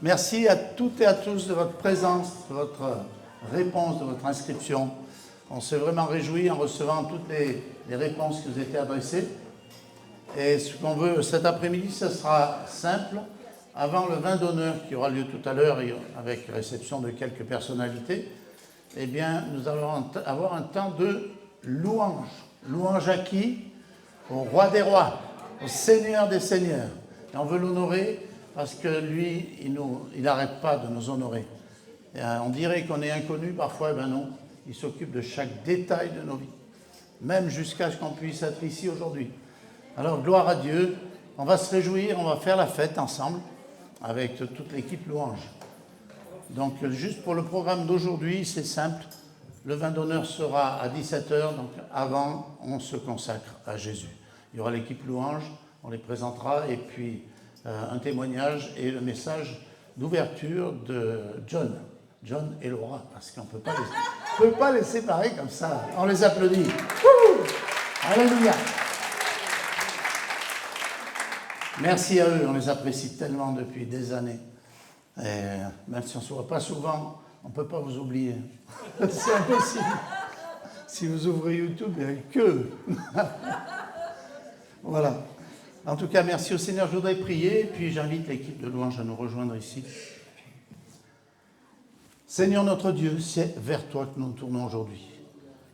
Merci à toutes et à tous de votre présence, de votre réponse, de votre inscription. On s'est vraiment réjouis en recevant toutes les réponses qui nous étaient adressées. Et ce qu'on veut cet après-midi, ce sera simple. Avant le vin d'honneur qui aura lieu tout à l'heure, avec réception de quelques personnalités, eh bien, nous allons avoir un temps de louange. Louange à qui? Au roi des rois, au Seigneur des seigneurs. Et on veut l'honorer parce que lui, il n'arrête pas de nous honorer. Et on dirait qu'on est inconnu, parfois, ben non. Il s'occupe de chaque détail de nos vies, même jusqu'à ce qu'on puisse être ici aujourd'hui. Alors, gloire à Dieu. On va se réjouir, on va faire la fête ensemble avec toute l'équipe louange. Donc, juste pour le programme d'aujourd'hui, c'est simple. Le vin d'honneur sera à 17h, donc avant, on se consacre à Jésus. Il y aura l'équipe louange, on les présentera, et puis un témoignage et le message d'ouverture de John et Laura, parce qu'on ne peut pas les séparer comme ça. On les applaudit. Wouh! Alléluia! Merci à eux, on les apprécie tellement depuis des années. Et même si on ne se voit pas souvent, on ne peut pas vous oublier. C'est impossible. Si vous ouvrez YouTube, il n'y a que voilà. En tout cas, merci au Seigneur. Je voudrais prier, puis j'invite l'équipe de louange à nous rejoindre ici. Seigneur notre Dieu, c'est vers toi que nous nous tournons aujourd'hui.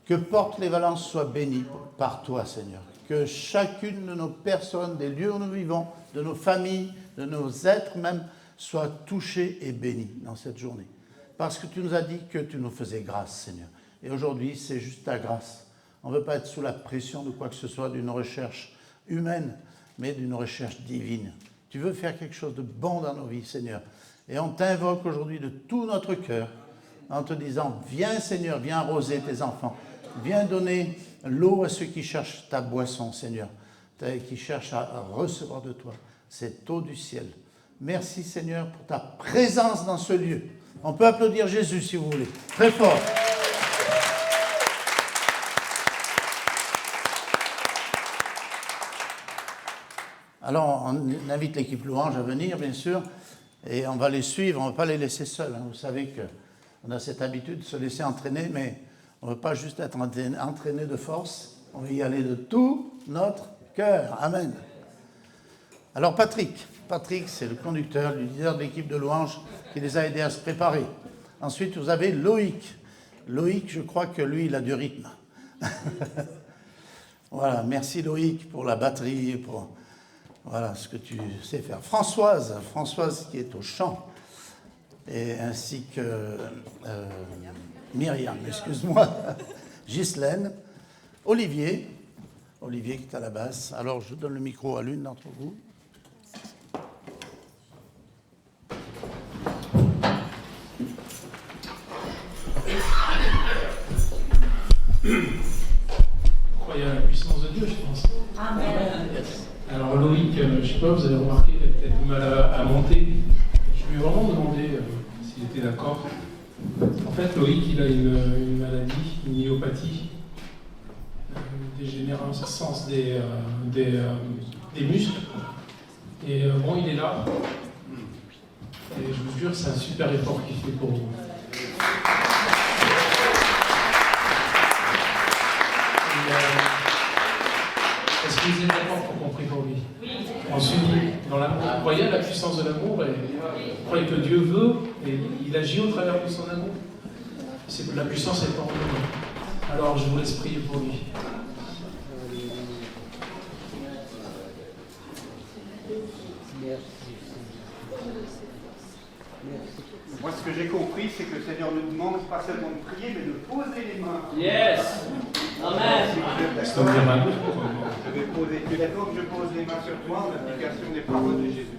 Que Portes les Valences soit bénie par toi, Seigneur. Que chacune de nos personnes, des lieux où nous vivons, de nos familles, de nos êtres même, soit touchée et bénie dans cette journée. Parce que tu nous as dit que tu nous faisais grâce, Seigneur. Et aujourd'hui, c'est juste ta grâce. On ne veut pas être sous la pression de quoi que ce soit, d'une recherche humaine, mais d'une recherche divine. Tu veux faire quelque chose de bon dans nos vies, Seigneur. Et on t'invoque aujourd'hui de tout notre cœur en te disant, viens Seigneur, viens arroser tes enfants. Viens donner l'eau à ceux qui cherchent ta boisson, Seigneur, qui cherchent à recevoir de toi cette eau du ciel. Merci Seigneur pour ta présence dans ce lieu. On peut applaudir Jésus si vous voulez, très fort. Alors, on invite l'équipe louange à venir, bien sûr, et on va les suivre, on ne va pas les laisser seuls. Vous savez qu'on a cette habitude de se laisser entraîner, mais on ne veut pas juste être entraîné de force, on veut y aller de tout notre cœur. Amen. Alors, Patrick, c'est le conducteur, le leader de l'équipe de louange qui les a aidés à se préparer. Ensuite, vous avez Loïc. Loïc, je crois que lui, il a du rythme. Voilà, merci Loïc pour la batterie, pour... Voilà ce que tu sais faire. Françoise qui est au chant, et ainsi que Myriam, excuse-moi, Ghislaine, Olivier qui est à la basse. Alors je donne le micro à l'une d'entre vous. Croyez à la puissance de Dieu, je pense. Amen. Yes. Alors Loïc, je ne sais pas, vous avez remarqué, il a peut-être du mal à monter. Je lui ai vraiment demandé s'il était d'accord. En fait, Loïc, il a une maladie, une myopathie, dégénérescence des muscles. Et bon, il est là. Et je vous jure, c'est un super effort qu'il fait pour vous. Est-ce que vous êtes d'accord pour qu'on prie pour lui? Oui. Ensuite, dans l'amour, vous croyez à la puissance de l'amour et vous croyez que Dieu veut et il agit au travers de son amour. La puissance est en nous. Alors, je vous laisse prier pour lui. Moi, ce que j'ai compris, c'est que le Seigneur nous demande pas seulement de prier, mais de poser les mains. Yes. Amen. Je vais poser. Tu es d'accord que je pose les mains sur toi en application des paroles de Jésus.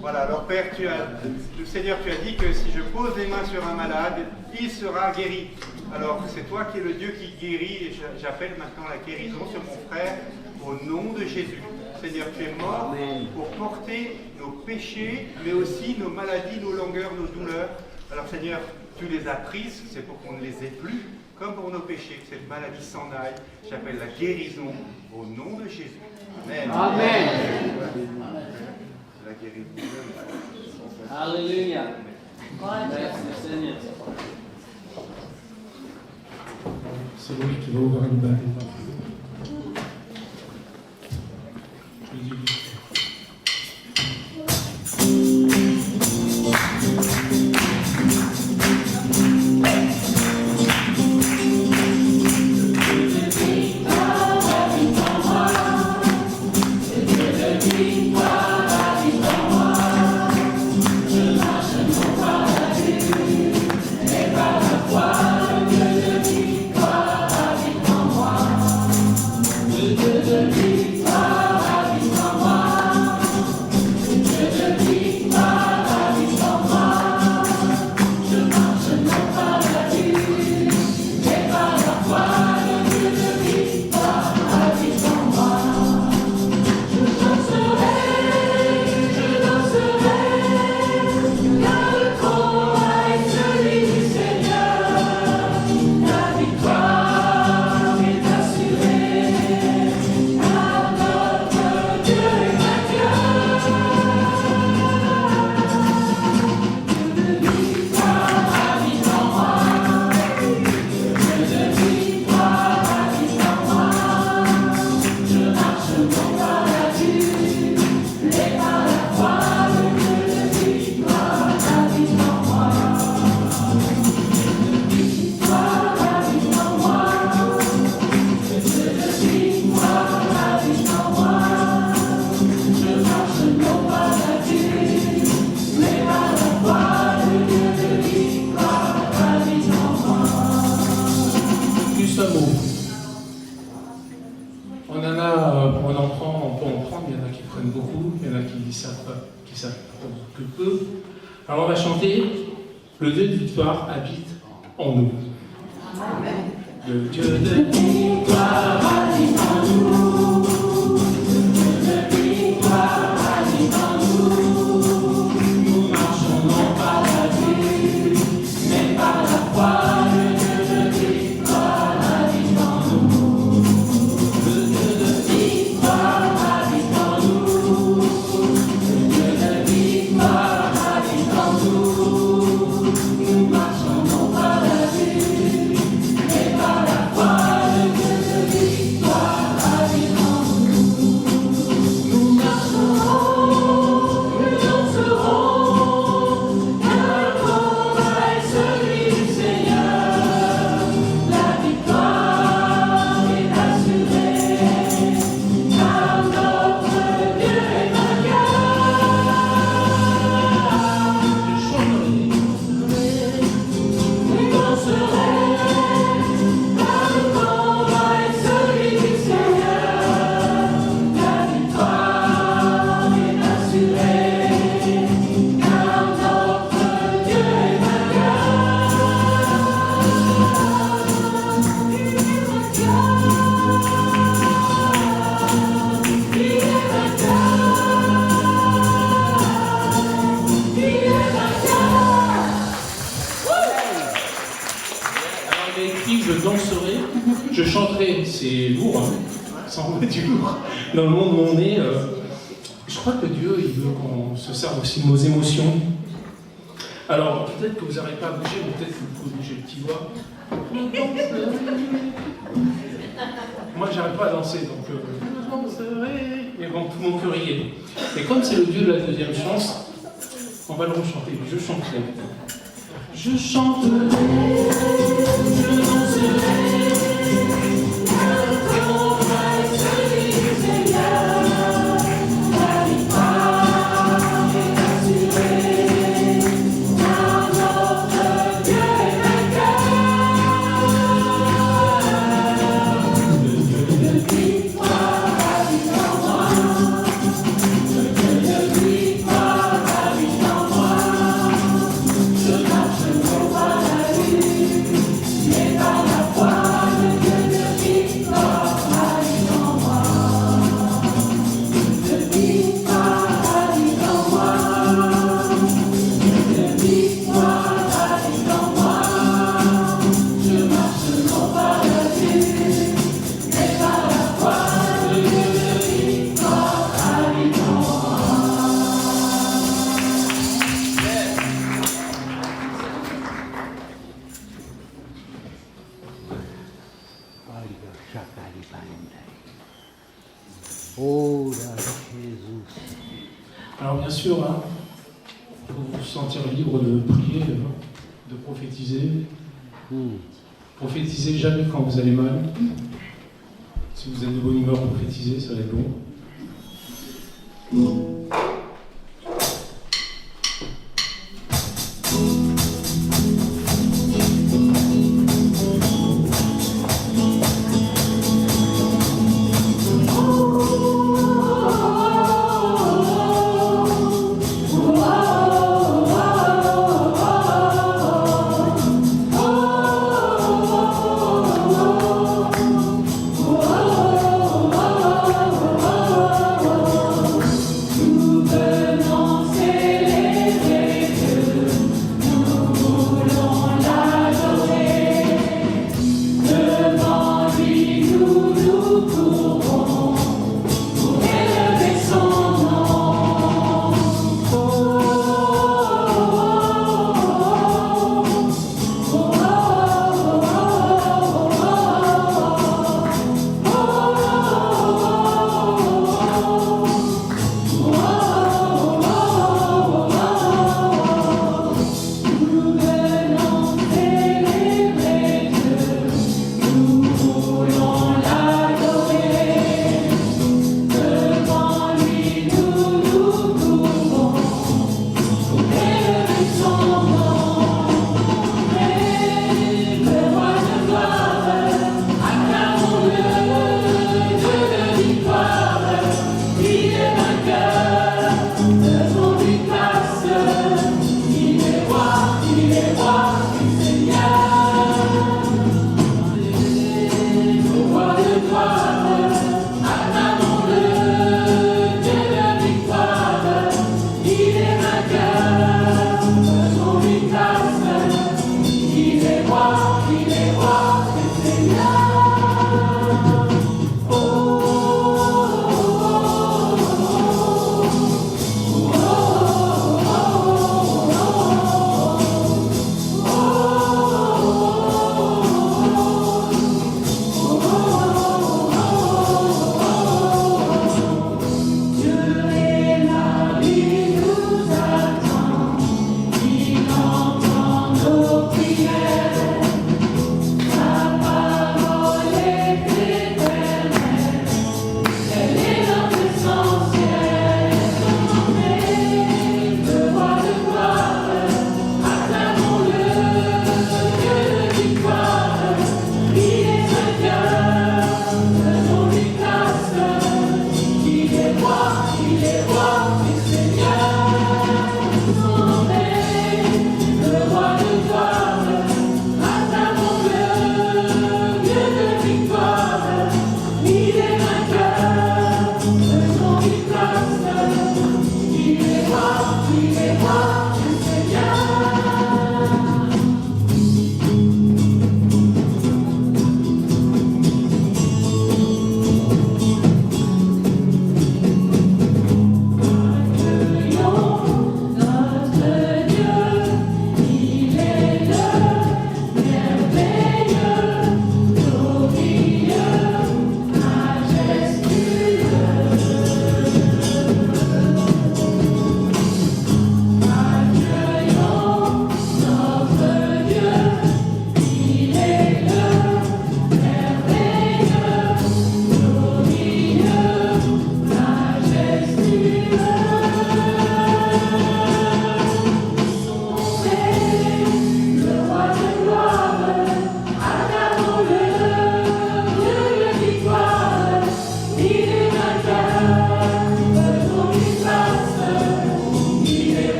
Voilà. Alors, Père, le Seigneur, tu as dit que si je pose les mains sur un malade, il sera guéri. Alors, c'est toi qui es le Dieu qui guérit, et j'appelle maintenant la guérison sur mon frère au nom de Jésus. Seigneur, tu es mort pour porter nos péchés, mais aussi nos maladies, nos langueurs, nos douleurs. Alors Seigneur, tu les as prises, c'est pour qu'on ne les ait plus, comme pour nos péchés, que cette maladie s'en aille. J'appelle la guérison au nom de Jésus. Amen. Amen. La guérison. Alléluia. Merci Seigneur. C'est lui qui va ouvrir une balle. Que peu. Alors on va chanter le Dieu de victoire habite en nous. Amen. Le Dieu de victoire habite en nous. Le Dieu de victoire habite en nous. Nous marchons non par la vue, mais par la foi. Le Dieu de victoire habite en nous. Le Dieu de victoire habite en nous. Nous marchons non par la vue, mais par la foi, le Dieu de victoire habite en nous. Nous marcherons, nous danserons, car le combat est celui du Seigneur. La victoire est assurée, car notre Dieu est vainqueur. Je danserai, je chanterai, c'est lourd, hein, sans mettre du lourd. Dans le monde où on est, je crois que Dieu, il veut qu'on se serve aussi de nos émotions. Alors, peut-être que vous n'arrivez pas à bouger, ou peut-être que vous pouvez bouger le petit doigt. Moi, j'arrive pas à danser, donc je danserai, et bon, tout mon cœur y est. Et comme c'est le Dieu de la deuxième chance, on va le rechanter. Je chanterai. Je chanterai, je danserai, car le combat est celui du Seigneur. La victoire est assurée, car notre Dieu est vainqueur. Le Dieu de victoire habite en moi. Le Dieu de victoire habite en moi. Je marche non par la vue, mais par sûr, hein, pour vous sentir libre de prier, de prophétiser. Prophétisez jamais quand vous allez mal. Si vous êtes de bonne humeur, prophétisez, ça va être bon.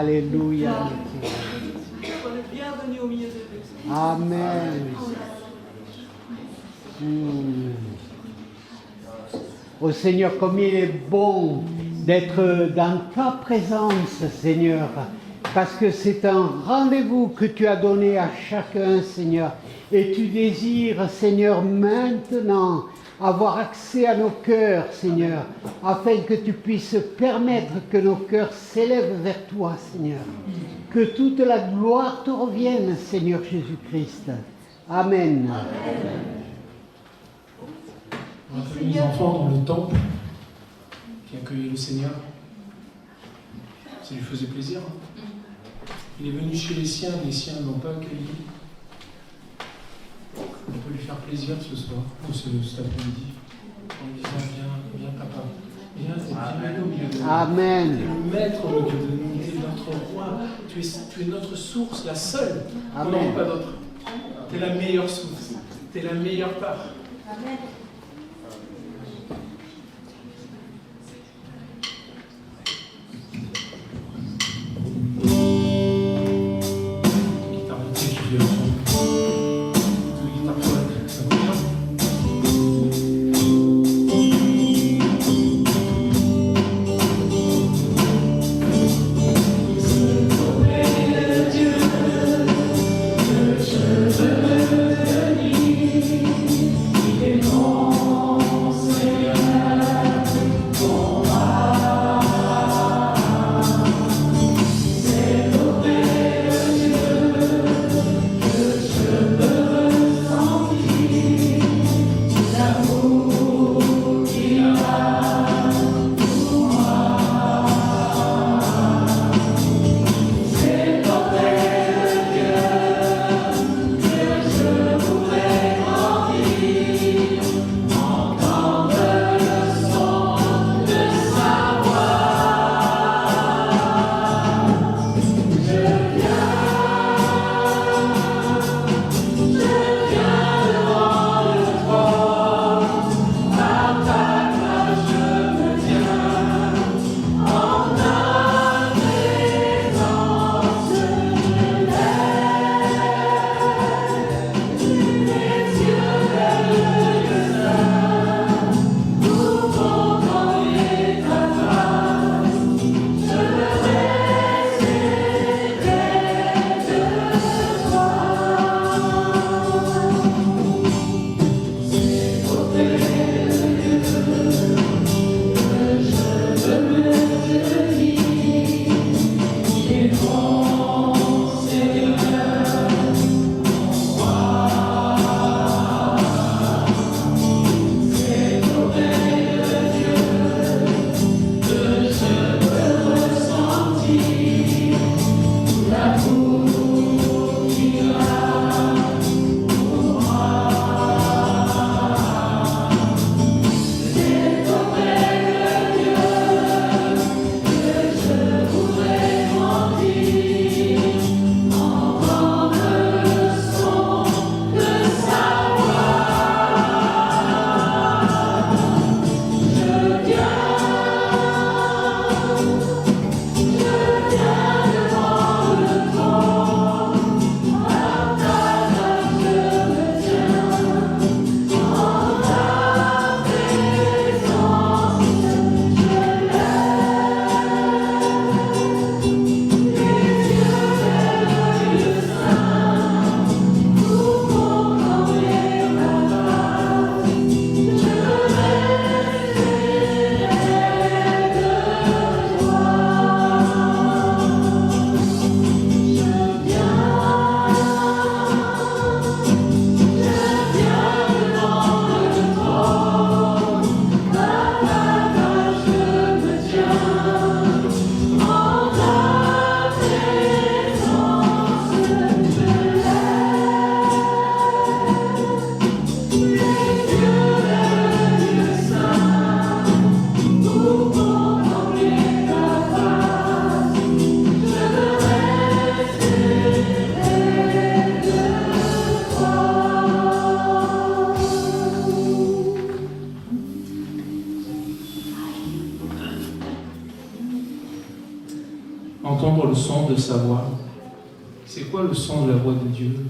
Alléluia. Amen. Oh Seigneur, comme il est bon d'être dans ta présence, Seigneur, parce que c'est un rendez-vous que tu as donné à chacun, Seigneur, et tu désires, Seigneur, maintenant avoir accès à nos cœurs, Seigneur, afin que tu puisses permettre que nos cœurs s'élèvent vers toi, Seigneur. Que toute la gloire te revienne, Seigneur Jésus-Christ. Amen. On a connu les enfants dans le temple qui accueillaient le Seigneur. Ça lui faisait plaisir. Il est venu chez les siens ne l'ont pas accueilli. On peut lui faire plaisir ce soir, ou cet après-midi, en lui disant viens papa, viens, t'es au milieu de nous. Amen. Tu es le maître au milieu de nous, tu es notre roi, tu es notre source, la seule. On n'en a pas d'autre. Tu es la meilleure source, tu es la meilleure part. Amen. Entendre le son de sa voix. C'est quoi le son de la voix de Dieu?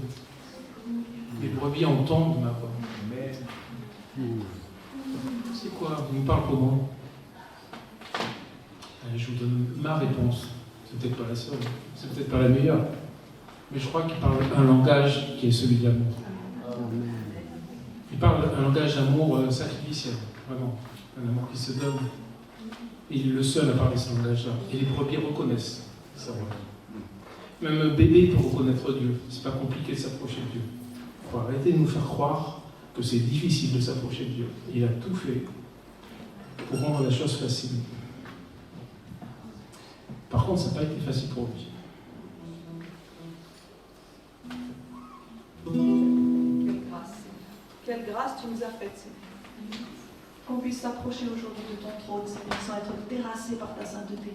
Les brebis entendent ma voix. C'est quoi? On me parle comment? Je vous donne ma réponse. C'est peut-être pas la seule, c'est peut-être pas la meilleure. Mais je crois qu'il parle un langage qui est celui de l'amour. Il parle un langage d'amour sacrificiel, vraiment. Un amour qui se donne. Et il est le seul à parler ce langage-là. Et les brebis reconnaissent sa voix. Même un bébé peut reconnaître Dieu. C'est pas compliqué de s'approcher de Dieu. faut arrêter de nous faire croire que c'est difficile de s'approcher de Dieu. Il a tout fait pour rendre la chose facile. Par contre, ça n'a pas été facile pour lui. Quelle grâce tu nous as faite, Seigneur. Qu'on puisse s'approcher aujourd'hui de ton trône, Seigneur, sans être terrassé par ta sainteté.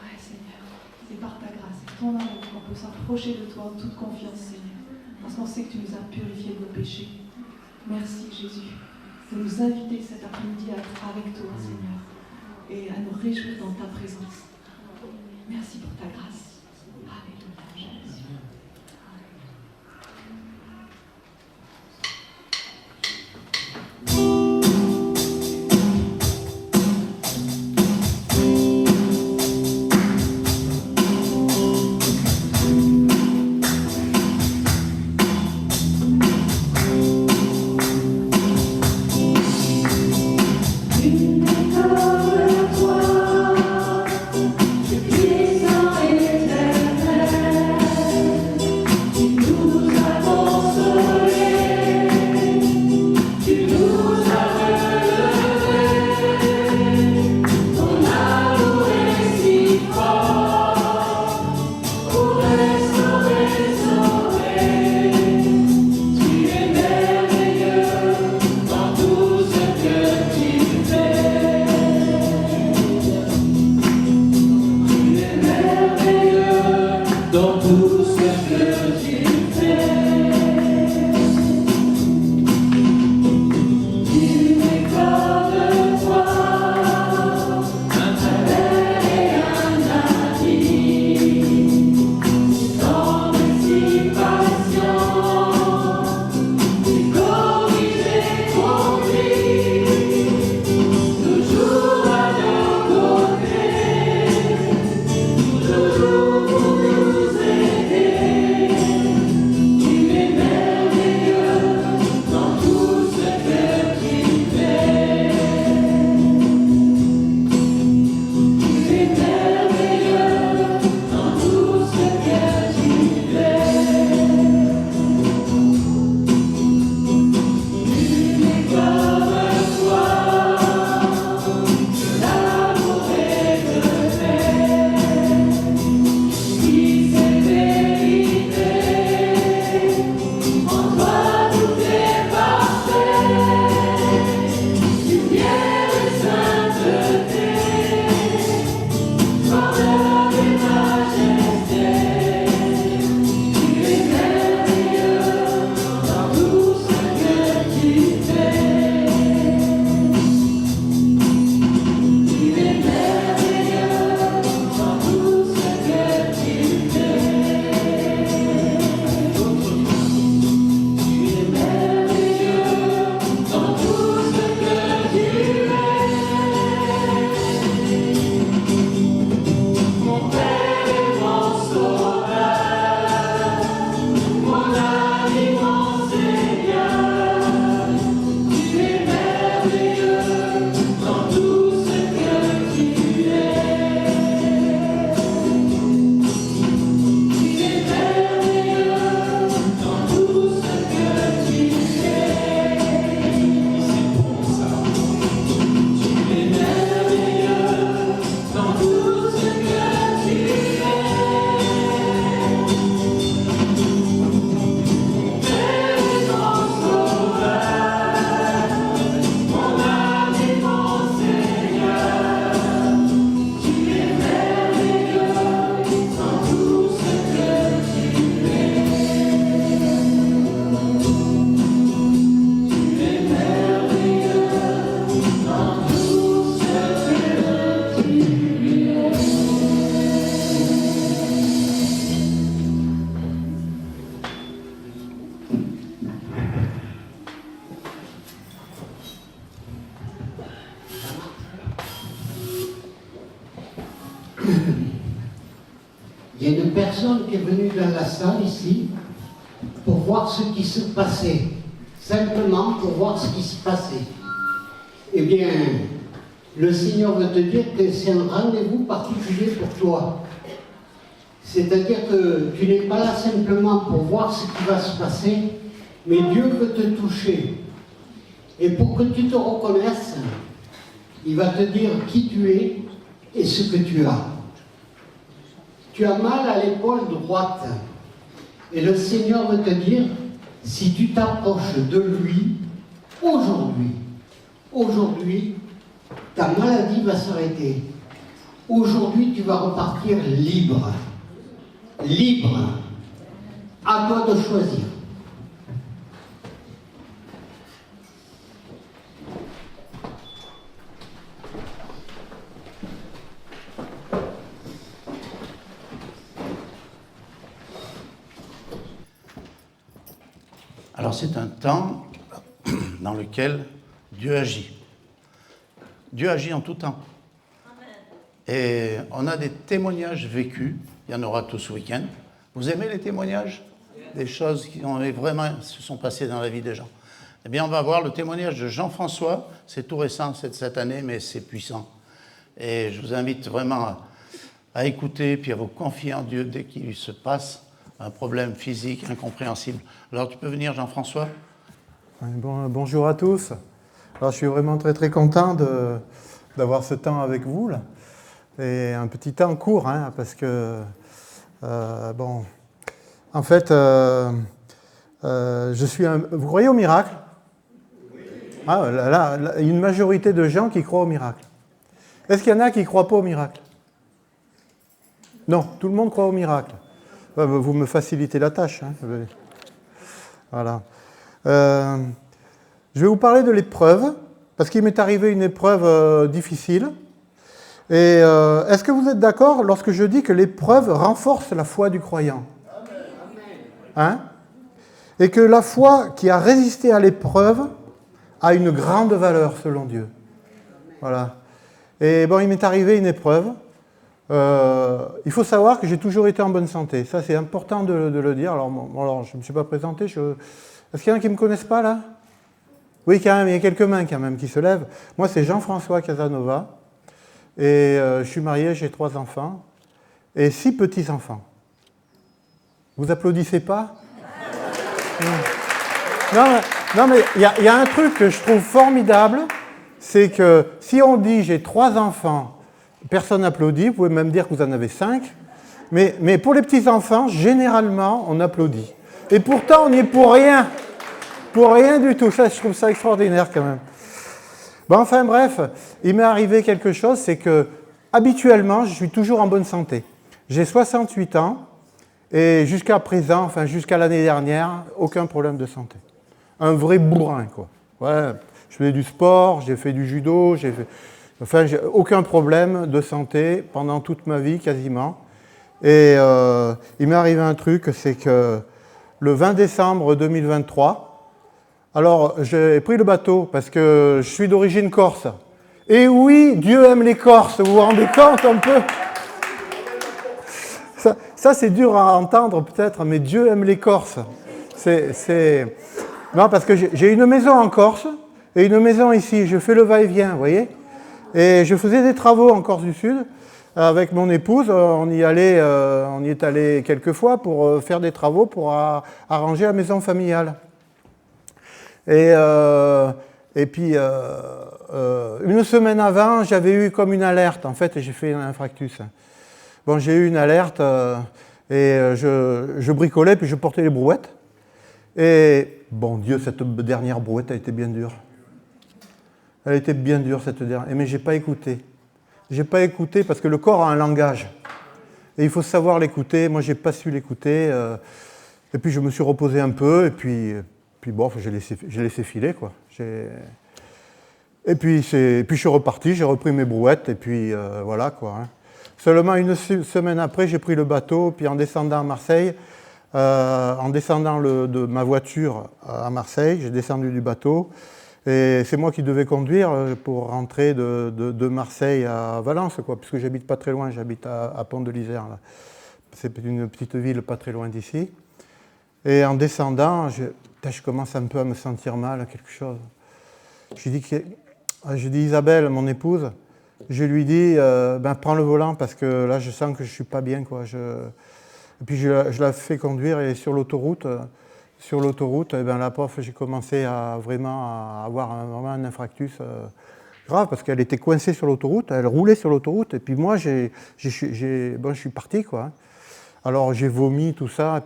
Ouais, Seigneur, c'est par ta grâce, c'est ton amour qu'on peut s'approcher de toi en toute confiance, Seigneur, parce qu'on sait que tu nous as purifiés de nos péchés. Merci, Jésus, de nous inviter cet après-midi à être avec toi, Seigneur, et à nous réjouir dans ta présence. Merci pour ta grâce. Alléluia, Jésus. Il y a une personne qui est venue dans la salle ici pour voir ce qui se passait. Simplement pour voir ce qui se passait. Eh bien, le Seigneur veut te dire que c'est un rendez-vous particulier pour toi. C'est-à-dire que tu n'es pas là simplement pour voir ce qui va se passer, Mais Dieu veut te toucher. Et pour que tu te reconnaisses, il va te dire qui tu es et ce que tu as. Tu as mal à l'épaule droite. Et le Seigneur veut te dire, si tu t'approches de lui, aujourd'hui, ta maladie va s'arrêter. Aujourd'hui, tu vas repartir libre. Libre. À toi de choisir. Alors c'est un temps dans lequel Dieu agit. Dieu agit en tout temps. Et on a des témoignages vécus, il y en aura tout ce week-end. Vous aimez les témoignages? Des choses qui ont vraiment se sont passées dans la vie des gens. Eh bien, on va voir le témoignage de Jean-François. C'est tout récent, c'est de cette année, mais c'est puissant. Et je vous invite vraiment à écouter, puis à vous confier en Dieu dès qu'il se passe un problème physique incompréhensible. Alors, tu peux venir, Jean-François? Bonjour à tous. Alors, je suis vraiment très très content d'avoir ce temps avec vous là. Et un petit temps court, hein, parce que en fait, je suis vous croyez au miracle? Ah, là, il y a une majorité de gens qui croient au miracle. Est-ce qu'il y en a qui ne croient pas au miracle? Non, tout le monde croit au miracle. Vous me facilitez la tâche. Hein. Voilà. Je vais vous parler de l'épreuve, parce qu'il m'est arrivé une épreuve difficile. Et est-ce que vous êtes d'accord lorsque je dis que l'épreuve renforce la foi du croyant? Hein? Et que la foi qui a résisté à l'épreuve a une grande valeur selon Dieu. Voilà. Et bon, il m'est arrivé une épreuve. Il faut savoir que j'ai toujours été en bonne santé. Ça, c'est important de le dire. Alors je ne me suis pas présenté. Est-ce qu'il y en a qui ne me connaissent pas, là? Oui, quand même, il y a quelques mains quand même qui se lèvent. Moi, c'est Jean-François Casanova. Et je suis marié, j'ai 3 enfants. Et 6 petits-enfants. Vous applaudissez pas? Non, mais il y a un truc que je trouve formidable, c'est que si on dit j'ai 3 enfants, personne n'applaudit, vous pouvez même dire que vous en avez 5, mais pour les petits-enfants, généralement, on applaudit. Et pourtant, on n'y est pour rien. Pour rien du tout. Ça, je trouve ça extraordinaire quand même. Bon, enfin bref, il m'est arrivé quelque chose, c'est que habituellement, je suis toujours en bonne santé. J'ai 68 ans et jusqu'à présent, enfin jusqu'à l'année dernière, aucun problème de santé. Un vrai bourrin, quoi. Ouais, je faisais du sport, j'ai fait du judo, j'ai aucun problème de santé pendant toute ma vie quasiment. Et il m'est arrivé un truc, c'est que le 20 décembre 2023, alors j'ai pris le bateau parce que je suis d'origine corse. Et oui, Dieu aime les Corses, vous vous rendez compte un peu? Ça c'est dur à entendre peut-être, mais Dieu aime les Corses. Non, parce que j'ai une maison en Corse et une maison ici. Je fais le va-et-vient, vous voyez? Et je faisais des travaux en Corse du Sud avec mon épouse. On y est allé quelques fois pour faire des travaux pour arranger la maison familiale. Et puis, une semaine avant, j'avais eu comme une alerte. En fait, j'ai fait un infarctus. Bon, j'ai eu une alerte et je bricolais, puis je portais les brouettes. Et, bon Dieu, cette dernière brouette a été bien dure. Elle était bien dure, cette dernière. Mais j'ai pas écouté. J'ai pas écouté parce que le corps a un langage. Et il faut savoir l'écouter. Moi, j'ai pas su l'écouter. Et puis, je me suis reposé un peu, et puis bon, j'ai laissé filer, quoi. Et puis je suis reparti, j'ai repris mes brouettes, et puis voilà, quoi. Hein. Seulement une semaine après, j'ai pris le bateau, puis en descendant à Marseille, en descendant de ma voiture à Marseille, j'ai descendu du bateau, et c'est moi qui devais conduire pour rentrer de Marseille à Valence, quoi, puisque j'habite pas très loin, j'habite à Pont de l'Isère, là. C'est une petite ville pas très loin d'ici. Et en descendant, je commence un peu à me sentir mal, quelque chose. Je dis Isabelle, mon épouse, je lui dis, prends le volant parce que là, je sens que je ne suis pas bien, quoi. Et puis je la fais conduire et sur l'autoroute, sur l'autoroute, et ben la pauvre, j'ai commencé à vraiment à avoir vraiment un infarctus grave, parce qu'elle était coincée sur l'autoroute, elle roulait sur l'autoroute, et puis moi, je suis parti, quoi. Alors j'ai vomi, tout ça,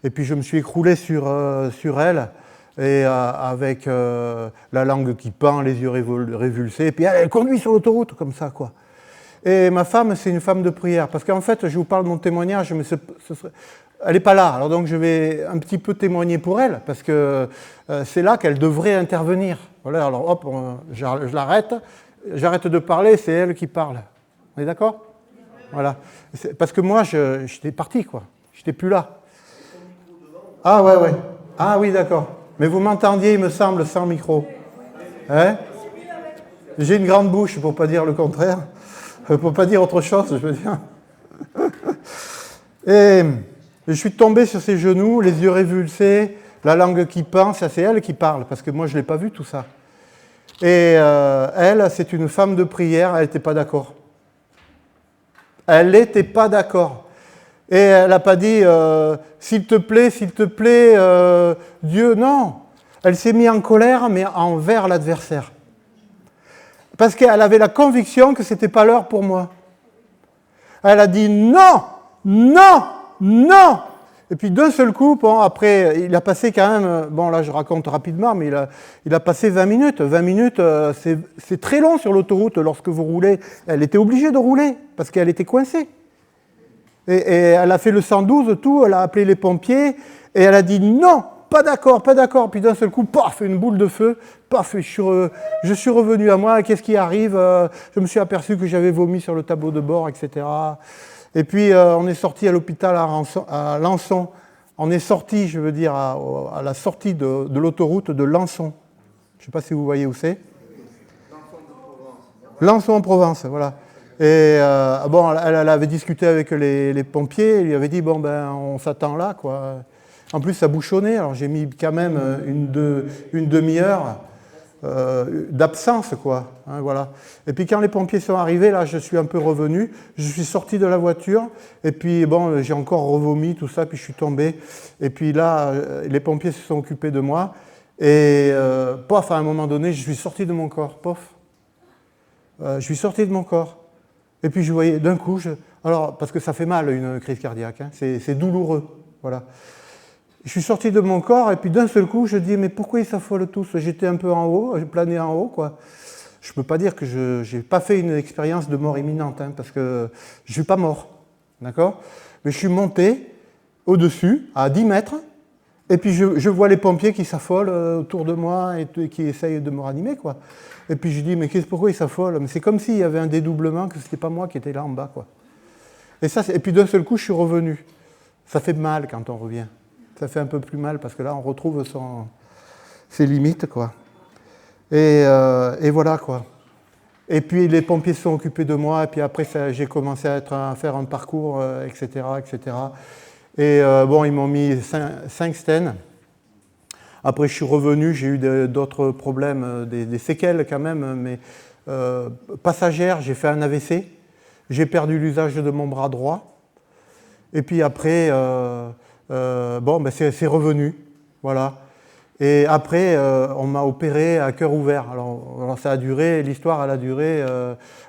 et puis je me suis écroulé sur elle, et avec la langue qui pend, les yeux révulsés, et puis elle conduit sur l'autoroute, comme ça, quoi. Et ma femme, c'est une femme de prière, parce qu'en fait, je vous parle de mon témoignage, mais elle n'est pas là, alors donc je vais un petit peu témoigner pour elle, parce que c'est là qu'elle devrait intervenir. Voilà, alors hop, je l'arrête, j'arrête de parler, c'est elle qui parle. On est d'accord ? Voilà. Parce que moi, j'étais parti, quoi. J'étais plus là. Ah ouais. Ah oui, d'accord. Mais vous m'entendiez, il me semble, sans micro. Hein ? J'ai une grande bouche, pour ne pas dire le contraire. Pour ne pas dire autre chose, je veux dire. Et je suis tombé sur ses genoux, les yeux révulsés, la langue qui pend, ça c'est elle qui parle, parce que moi je ne l'ai pas vu tout ça. Et elle, c'est une femme de prière, elle n'était pas d'accord. Elle n'était pas d'accord. Et elle n'a pas dit s'il te plaît, Dieu, non. Elle s'est mise en colère, mais envers l'adversaire. Parce qu'elle avait la conviction que ce n'était pas l'heure pour moi. Elle a dit non. Et puis d'un seul coup, bon, après, il a passé quand même, bon là je raconte rapidement, mais il a passé 20 minutes. 20 minutes, c'est très long sur l'autoroute lorsque vous roulez. Elle était obligée de rouler parce qu'elle était coincée. Et elle a fait le 112, tout, elle a appelé les pompiers et elle a dit non, pas d'accord. Puis d'un seul coup, paf, une boule de feu, paf, je suis revenu à moi, qu'est-ce qui arrive ? Je me suis aperçu que j'avais vomi sur le tableau de bord, etc. Et puis on est sorti à l'hôpital à Lançon. On est sorti, je veux dire, à la sortie de l'autoroute de Lançon. Je ne sais pas si vous voyez où c'est. Lançon en Provence, voilà. Et bon, elle avait discuté avec les pompiers, il lui avait dit bon ben on s'attend là, quoi. En plus ça bouchonnait, alors j'ai mis quand même une demi-heure d'absence, quoi. Hein, voilà. Et puis quand les pompiers sont arrivés, là je suis un peu revenu, je suis sorti de la voiture, et puis bon j'ai encore revomi tout ça, puis je suis tombé. Et puis là les pompiers se sont occupés de moi, et pof, à un moment donné je suis sorti de mon corps, pof. Je suis sorti de mon corps. Et puis je voyais d'un coup, alors parce que ça fait mal une crise cardiaque, hein, c'est douloureux, voilà. Je suis sorti de mon corps et puis d'un seul coup je dis mais pourquoi ils s'affolent tous ? J'étais un peu en haut, j'ai plané en haut, quoi. Je ne peux pas dire que je n'ai pas fait une expérience de mort imminente, hein, parce que je ne suis pas mort, d'accord ? Mais je suis monté au-dessus à 10 mètres et puis je vois les pompiers qui s'affolent autour de moi et qui essayent de me ranimer, quoi. Et puis je dis, mais pourquoi ils s'affolent ? Mais c'est comme s'il y avait un dédoublement, que ce n'était pas moi qui étais là en bas, quoi. Et puis d'un seul coup, je suis revenu. Ça fait mal quand on revient. Ça fait un peu plus mal, parce que là, on retrouve ses limites, quoi. Et voilà, quoi. Et puis les pompiers se sont occupés de moi, et puis après, j'ai commencé à faire un parcours, etc., etc. Et bon, ils m'ont mis 5 stènes. Après, je suis revenu, j'ai eu d'autres problèmes, des séquelles quand même, mais passagères, j'ai fait un AVC, j'ai perdu l'usage de mon bras droit, et puis après, bon, ben c'est revenu, voilà. Et après, on m'a opéré à cœur ouvert. Alors ça a duré, l'histoire, elle a duré,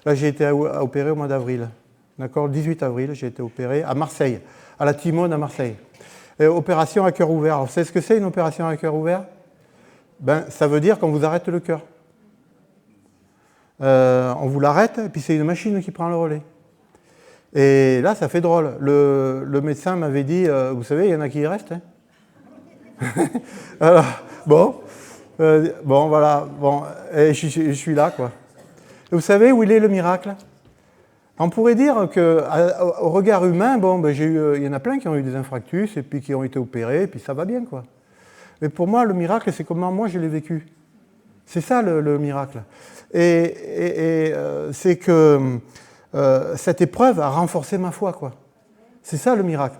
là j'ai été opéré au mois d'avril, d'accord, le 18 avril, j'ai été opéré à Marseille, à la Timone à Marseille. Opération à cœur ouvert. Alors, vous savez ce que c'est une opération à cœur ouvert ? Ben, ça veut dire qu'on vous arrête le cœur. On vous l'arrête, et puis c'est une machine qui prend le relais. Et là, ça fait drôle. Le médecin m'avait dit, vous savez, il y en a qui y restent. Hein. Alors, bon, voilà, bon, et je suis là, quoi. Et vous savez où il est le miracle ? On pourrait dire qu'au regard humain, bon, ben, il y en a plein qui ont eu des infarctus et puis qui ont été opérés, et puis ça va bien, quoi. Mais pour moi, le miracle, c'est comment moi je l'ai vécu. C'est ça le miracle. Et c'est que cette épreuve a renforcé ma foi, quoi. C'est ça le miracle.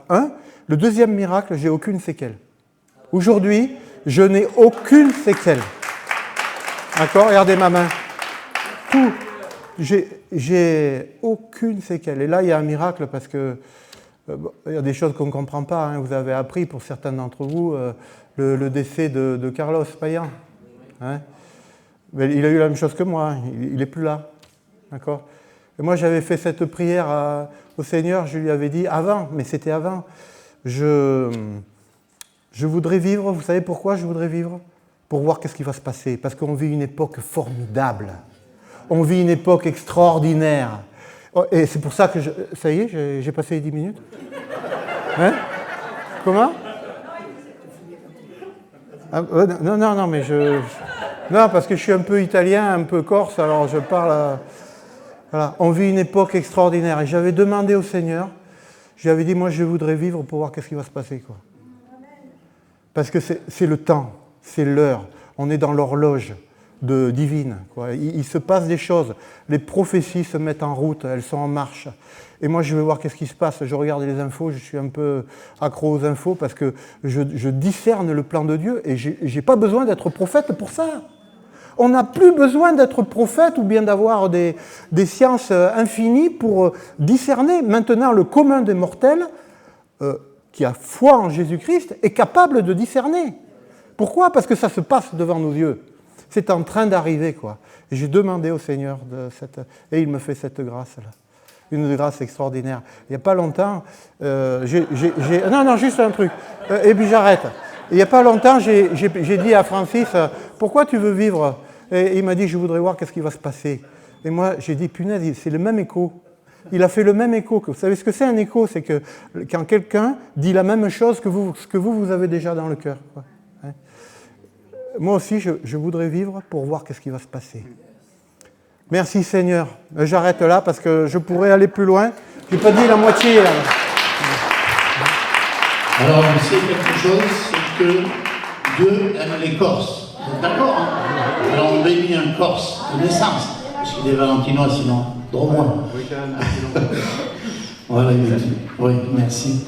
Le deuxième miracle, j'ai aucune séquelle. Aujourd'hui, je n'ai aucune séquelle. D'accord ? Regardez ma main. Tout. J'ai aucune séquelle. Et là, il y a un miracle parce que il y a des choses qu'on ne comprend pas. Hein. Vous avez appris, pour certains d'entre vous, le décès de Carlos Payan. Hein. Mais il a eu la même chose que moi. Il n'est plus là. D'accord ? Et moi, j'avais fait cette prière au Seigneur. Je lui avais dit avant, mais c'était avant. Je voudrais vivre. Vous savez pourquoi je voudrais vivre ? Pour voir qu'est-ce qui va se passer. Parce qu'on vit une époque formidable. On vit une époque extraordinaire. Et c'est pour ça que ça y est, j'ai passé les 10 minutes. Hein ? Comment ? Non, mais non, parce que je suis un peu italien, un peu corse, alors je parle... Voilà. On vit une époque extraordinaire. Et j'avais demandé au Seigneur, je lui avais dit, moi je voudrais vivre pour voir qu'est-ce qui va se passer. Quoi. Parce que c'est le temps, c'est l'heure. On est dans l'horloge divine. Quoi. Il se passe des choses. Les prophéties se mettent en route, elles sont en marche. Et moi, je vais voir qu'est-ce qui se passe. Je regarde les infos, je suis un peu accro aux infos parce que je discerne le plan de Dieu et je n'ai pas besoin d'être prophète pour ça. On n'a plus besoin d'être prophète ou bien d'avoir des sciences infinies pour discerner. Maintenant, le commun des mortels, qui a foi en Jésus-Christ, est capable de discerner. Pourquoi ? Parce que ça se passe devant nos yeux. C'est en train d'arriver, quoi. Et j'ai demandé au Seigneur et il me fait cette grâce-là. Une grâce extraordinaire. Il n'y a pas longtemps, non, juste un truc. Et puis j'arrête. Il n'y a pas longtemps, j'ai dit à Francis, pourquoi tu veux vivre ? Et il m'a dit, je voudrais voir qu'est-ce qui va se passer. Et moi, j'ai dit, punaise, c'est le même écho. Il a fait le même écho. Vous savez ce que c'est un écho ? C'est que quand quelqu'un dit la même chose que vous avez déjà dans le cœur. Quoi. Hein ? Moi aussi, je voudrais vivre pour voir qu'est-ce qui va se passer. Merci Seigneur. J'arrête là parce que je pourrais aller plus loin. Je n'ai pas dit la moitié. Là. Alors, c'est quelque chose, c'est que Dieu aime les Corses. Vous êtes d'accord, hein ? Alors, on bénit un Corse de naissance, parce qu'il est valentinois, sinon, drôle-moi. Voilà, oui, merci.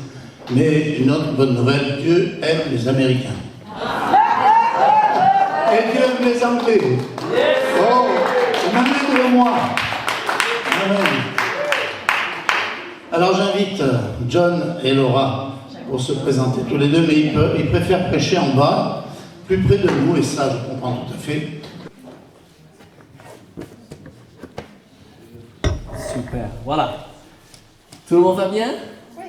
Mais une autre bonne nouvelle, Dieu aime les Américains. Et Dieu aime les Anglais. Oh, on m'amène de moi. Amen. Alors, j'invite John et Laura pour se présenter tous les deux, mais ils préfèrent prêcher en bas, plus près de nous, et ça, je comprends tout à fait. Super, voilà. Tout le monde va bien ? Oui.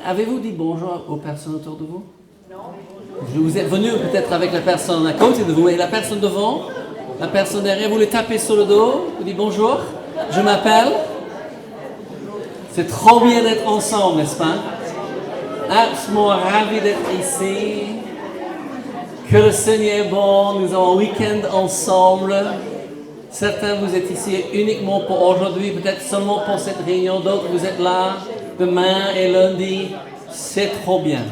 Avez-vous dit bonjour aux personnes autour de vous ? Non. Vous êtes venu peut-être avec la personne à côté de vous, et la personne devant, la personne derrière, vous les tapez sur le dos, vous dites bonjour, je m'appelle. C'est trop bien d'être ensemble, n'est-ce pas ? Absolument ravi d'être ici. Que le Seigneur est bon. Nous avons un week-end ensemble. Certains, vous êtes ici uniquement pour aujourd'hui, peut-être seulement pour cette réunion. D'autres, vous êtes là demain et lundi. C'est trop bien.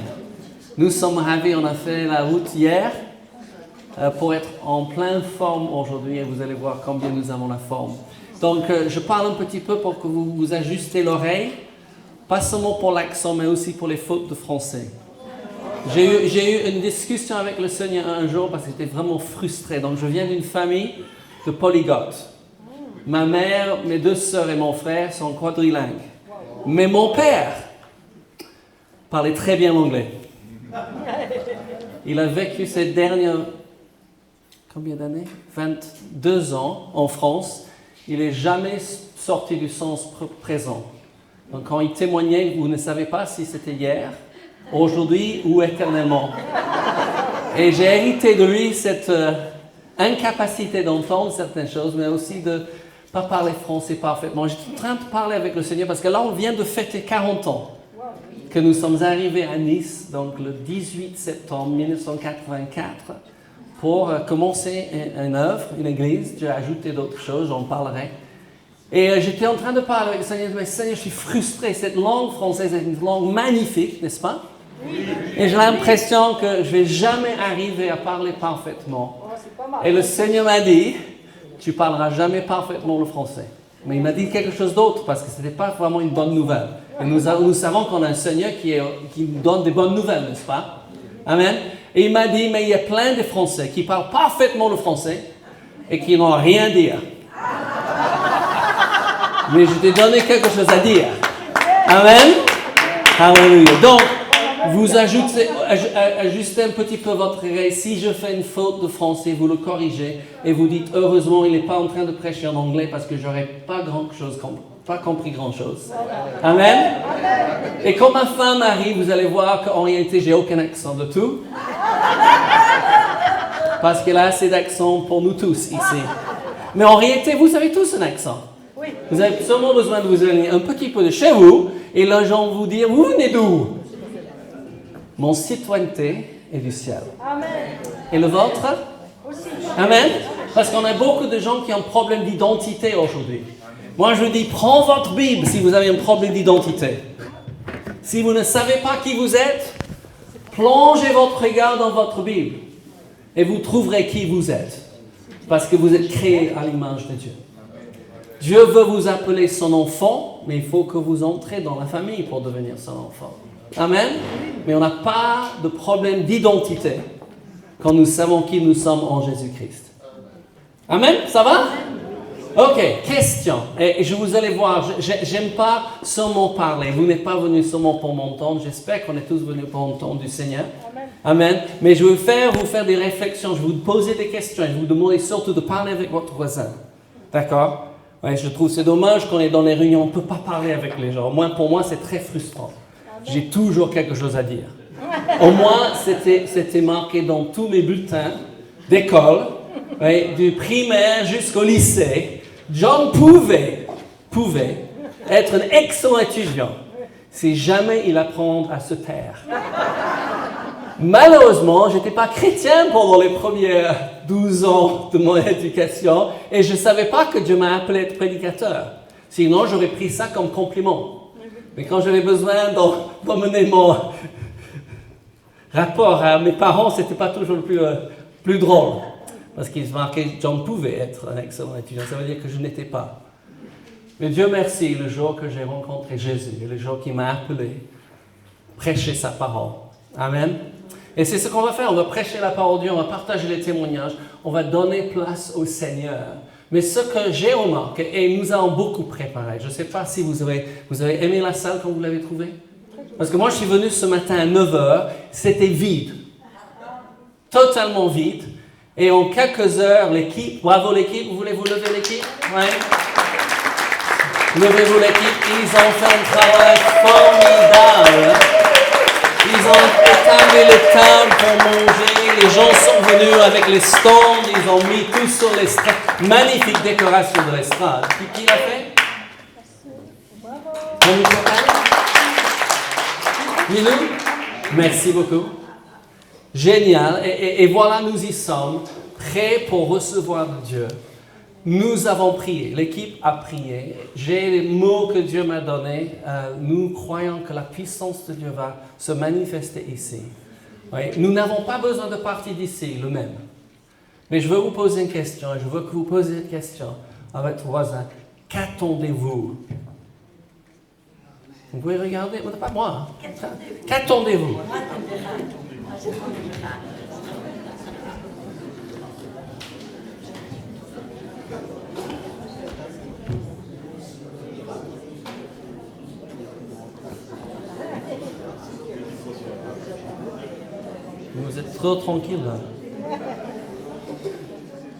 Nous sommes ravis. On a fait la route hier pour être en pleine forme aujourd'hui. Et vous allez voir combien nous avons la forme. Donc, je parle un petit peu pour que vous vous ajustez l'oreille. Pas seulement pour l'accent, mais aussi pour les fautes de français. J'ai eu une discussion avec le Seigneur un jour parce que j'étais vraiment frustré. Donc, je viens d'une famille de polyglottes. Ma mère, mes deux sœurs et mon frère sont quadrilingues. Mais mon père parlait très bien l'anglais. Il a vécu ces dernières... Combien d'années ? 22 ans en France. Il n'est jamais sorti du sens présent. Donc quand il témoignait, vous ne savez pas si c'était hier, aujourd'hui ou éternellement. Et j'ai hérité de lui cette incapacité d'entendre certaines choses, mais aussi de ne pas parler français parfaitement. J'étais en train de parler avec le Seigneur parce que là, on vient de fêter 40 ans que nous sommes arrivés à Nice, donc le 18 septembre 1984, pour commencer une œuvre, une église. J'ai ajouté d'autres choses, j'en parlerai. Et j'étais en train de parler avec le Seigneur, mais Seigneur, je suis frustré. Cette langue française est une langue magnifique, n'est-ce pas ? Oui. Et j'ai l'impression que je ne vais jamais arriver à parler parfaitement. Et le Seigneur m'a dit, tu ne parleras jamais parfaitement le français. Mais il m'a dit quelque chose d'autre, parce que ce n'était pas vraiment une bonne nouvelle. Et nous savons qu'on a un Seigneur qui nous donne des bonnes nouvelles, n'est-ce pas ? Amen. Et il m'a dit, mais il y a plein de Français qui parlent parfaitement le français et qui n'ont rien à dire. Mais je t'ai donné quelque chose à dire. Amen. Alléluia. Donc, vous ajustez un petit peu votre oreille. Si je fais une faute de français, vous le corrigez et vous dites heureusement, il n'est pas en train de prêcher en anglais parce que j'aurais pas compris grand-chose. Amen. Et quand ma femme arrive, vous allez voir qu'en réalité, j'ai aucun accent de tout. Parce qu'elle a assez d'accent pour nous tous ici. Mais en réalité, vous avez tous un accent. Vous avez seulement besoin de vous éloigner un petit peu de chez vous et les gens vont vous dire, vous venez d'où? Mon citoyenneté est du ciel. Amen. Et le vôtre? Amen. Parce qu'on a beaucoup de gens qui ont un problème d'identité aujourd'hui. Moi, je dis, prends votre Bible si vous avez un problème d'identité. Si vous ne savez pas qui vous êtes, plongez votre regard dans votre Bible et vous trouverez qui vous êtes. Parce que vous êtes créés à l'image de Dieu. Dieu veut vous appeler son enfant, mais il faut que vous entrez dans la famille pour devenir son enfant. Amen. Mais on n'a pas de problème d'identité quand nous savons qui nous sommes en Jésus-Christ. Amen. Ça va? Ok, question. Et je vous allez voir, j'aime pas seulement parler. Vous n'êtes pas venus seulement pour m'entendre. J'espère qu'on est tous venus pour entendre du Seigneur. Amen. Mais je vais vous faire des réflexions. Je vais vous poser des questions. Je vous demande surtout de parler avec votre voisin. D'accord? Ouais, je trouve c'est dommage quand on est dans les réunions, on ne peut pas parler avec les gens. Pour moi, c'est très frustrant. J'ai toujours quelque chose à dire. Au moins, c'était marqué dans tous mes bulletins d'école, du primaire jusqu'au lycée. John pouvait être un excellent étudiant si jamais il apprend à se taire. Malheureusement, je n'étais pas chrétien pendant les premiers 12 ans de mon éducation et je ne savais pas que Dieu m'a appelé à être prédicateur. Sinon, j'aurais pris ça comme compliment. Mais quand j'avais besoin d'emmener mon rapport à mes parents, ce n'était pas toujours le plus drôle. Parce qu'il se marquait, John pouvait être un excellent étudiant. Ça veut dire que je n'étais pas. Mais Dieu merci, le jour que j'ai rencontré Jésus, le jour qu'il m'a appelé, prêcher sa parole. Amen. Et c'est ce qu'on va faire. On va prêcher la parole de Dieu, on va partager les témoignages, on va donner place au Seigneur. Mais ce que j'ai remarqué, et nous avons beaucoup préparé, je ne sais pas si vous avez aimé la salle quand vous l'avez trouvée. Parce que moi, je suis venu ce matin à 9h, c'était vide. Totalement vide. Et en quelques heures, l'équipe, bravo l'équipe, vous voulez vous lever l'équipe? Ouais. Levez-vous l'équipe, ils ont fait un travail formidable. Ils ont établi les tables pour manger, les gens sont venus avec les stands, ils ont mis tout sur l'estrade. Magnifique décoration de l'estrade. Qui l'a fait? Milou? Merci beaucoup. Génial. Et voilà, nous y sommes, prêts pour recevoir de Dieu. Nous avons prié, l'équipe a prié. J'ai les mots que Dieu m'a donnés. Nous croyons que la puissance de Dieu va se manifester ici. Oui, nous n'avons pas besoin de partir d'ici, le même. Mais je veux vous poser une question, je veux que vous posiez une question à votre voisin. Qu'attendez-vous? Vous pouvez regarder, mais pas moi. Qu'attendez-vous? Vous êtes trop tranquille là.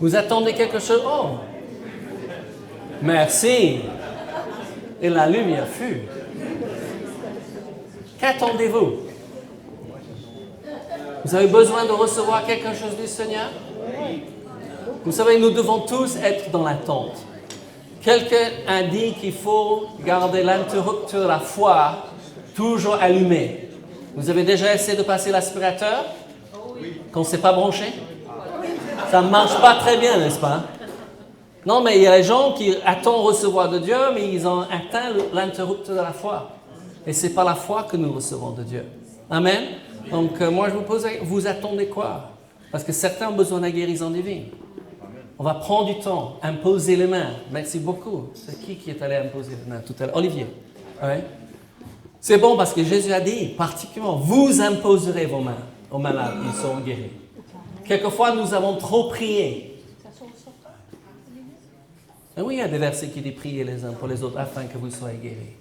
Vous attendez quelque chose? Oh! Merci! Et la lumière fut. Qu'attendez-vous? Vous avez besoin de recevoir quelque chose du Seigneur? Vous savez, nous devons tous être dans l'attente. Quelqu'un a dit qu'il faut garder l'interrupteur de la foi toujours allumé. Vous avez déjà essayé de passer l'aspirateur? Quand c'est pas branché? Ça ne marche pas très bien, n'est-ce pas? Non, mais il y a les gens qui attendent recevoir de Dieu, mais ils ont atteint l'interrupteur de la foi. Et ce n'est pas la foi que nous recevons de Dieu. Amen. Donc, moi, je vous pose, vous attendez quoi? Parce que certains ont besoin de la guérison divine. On va prendre du temps, imposer les mains. Merci beaucoup. C'est qui est allé imposer les mains tout à l'heure? Olivier. Ouais. C'est bon parce que Jésus a dit, particulièrement, vous imposerez vos mains aux malades, ils seront guéris. Quelquefois, nous avons trop prié. Et oui, il y a des versets qui disent priez les uns pour les autres afin que vous soyez guéris.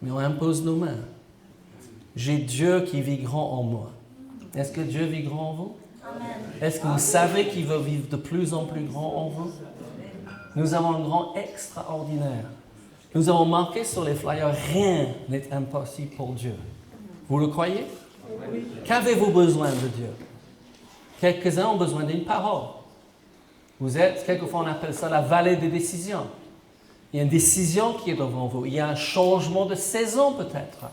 mais on impose nos mains. J'ai Dieu qui vit grand en moi. Est-ce que Dieu vit grand en vous? Est-ce que vous savez qu'il veut vivre de plus en plus grand en vous? Nous avons un grand extraordinaire. Nous avons marqué sur les flyers, rien n'est impossible pour Dieu. Vous le croyez? Oui. Qu'avez-vous besoin de Dieu? Quelques-uns ont besoin d'une parole. Vous êtes, quelquefois on appelle ça la vallée des décisions. Il y a une décision qui est devant vous. Il y a un changement de saison peut-être.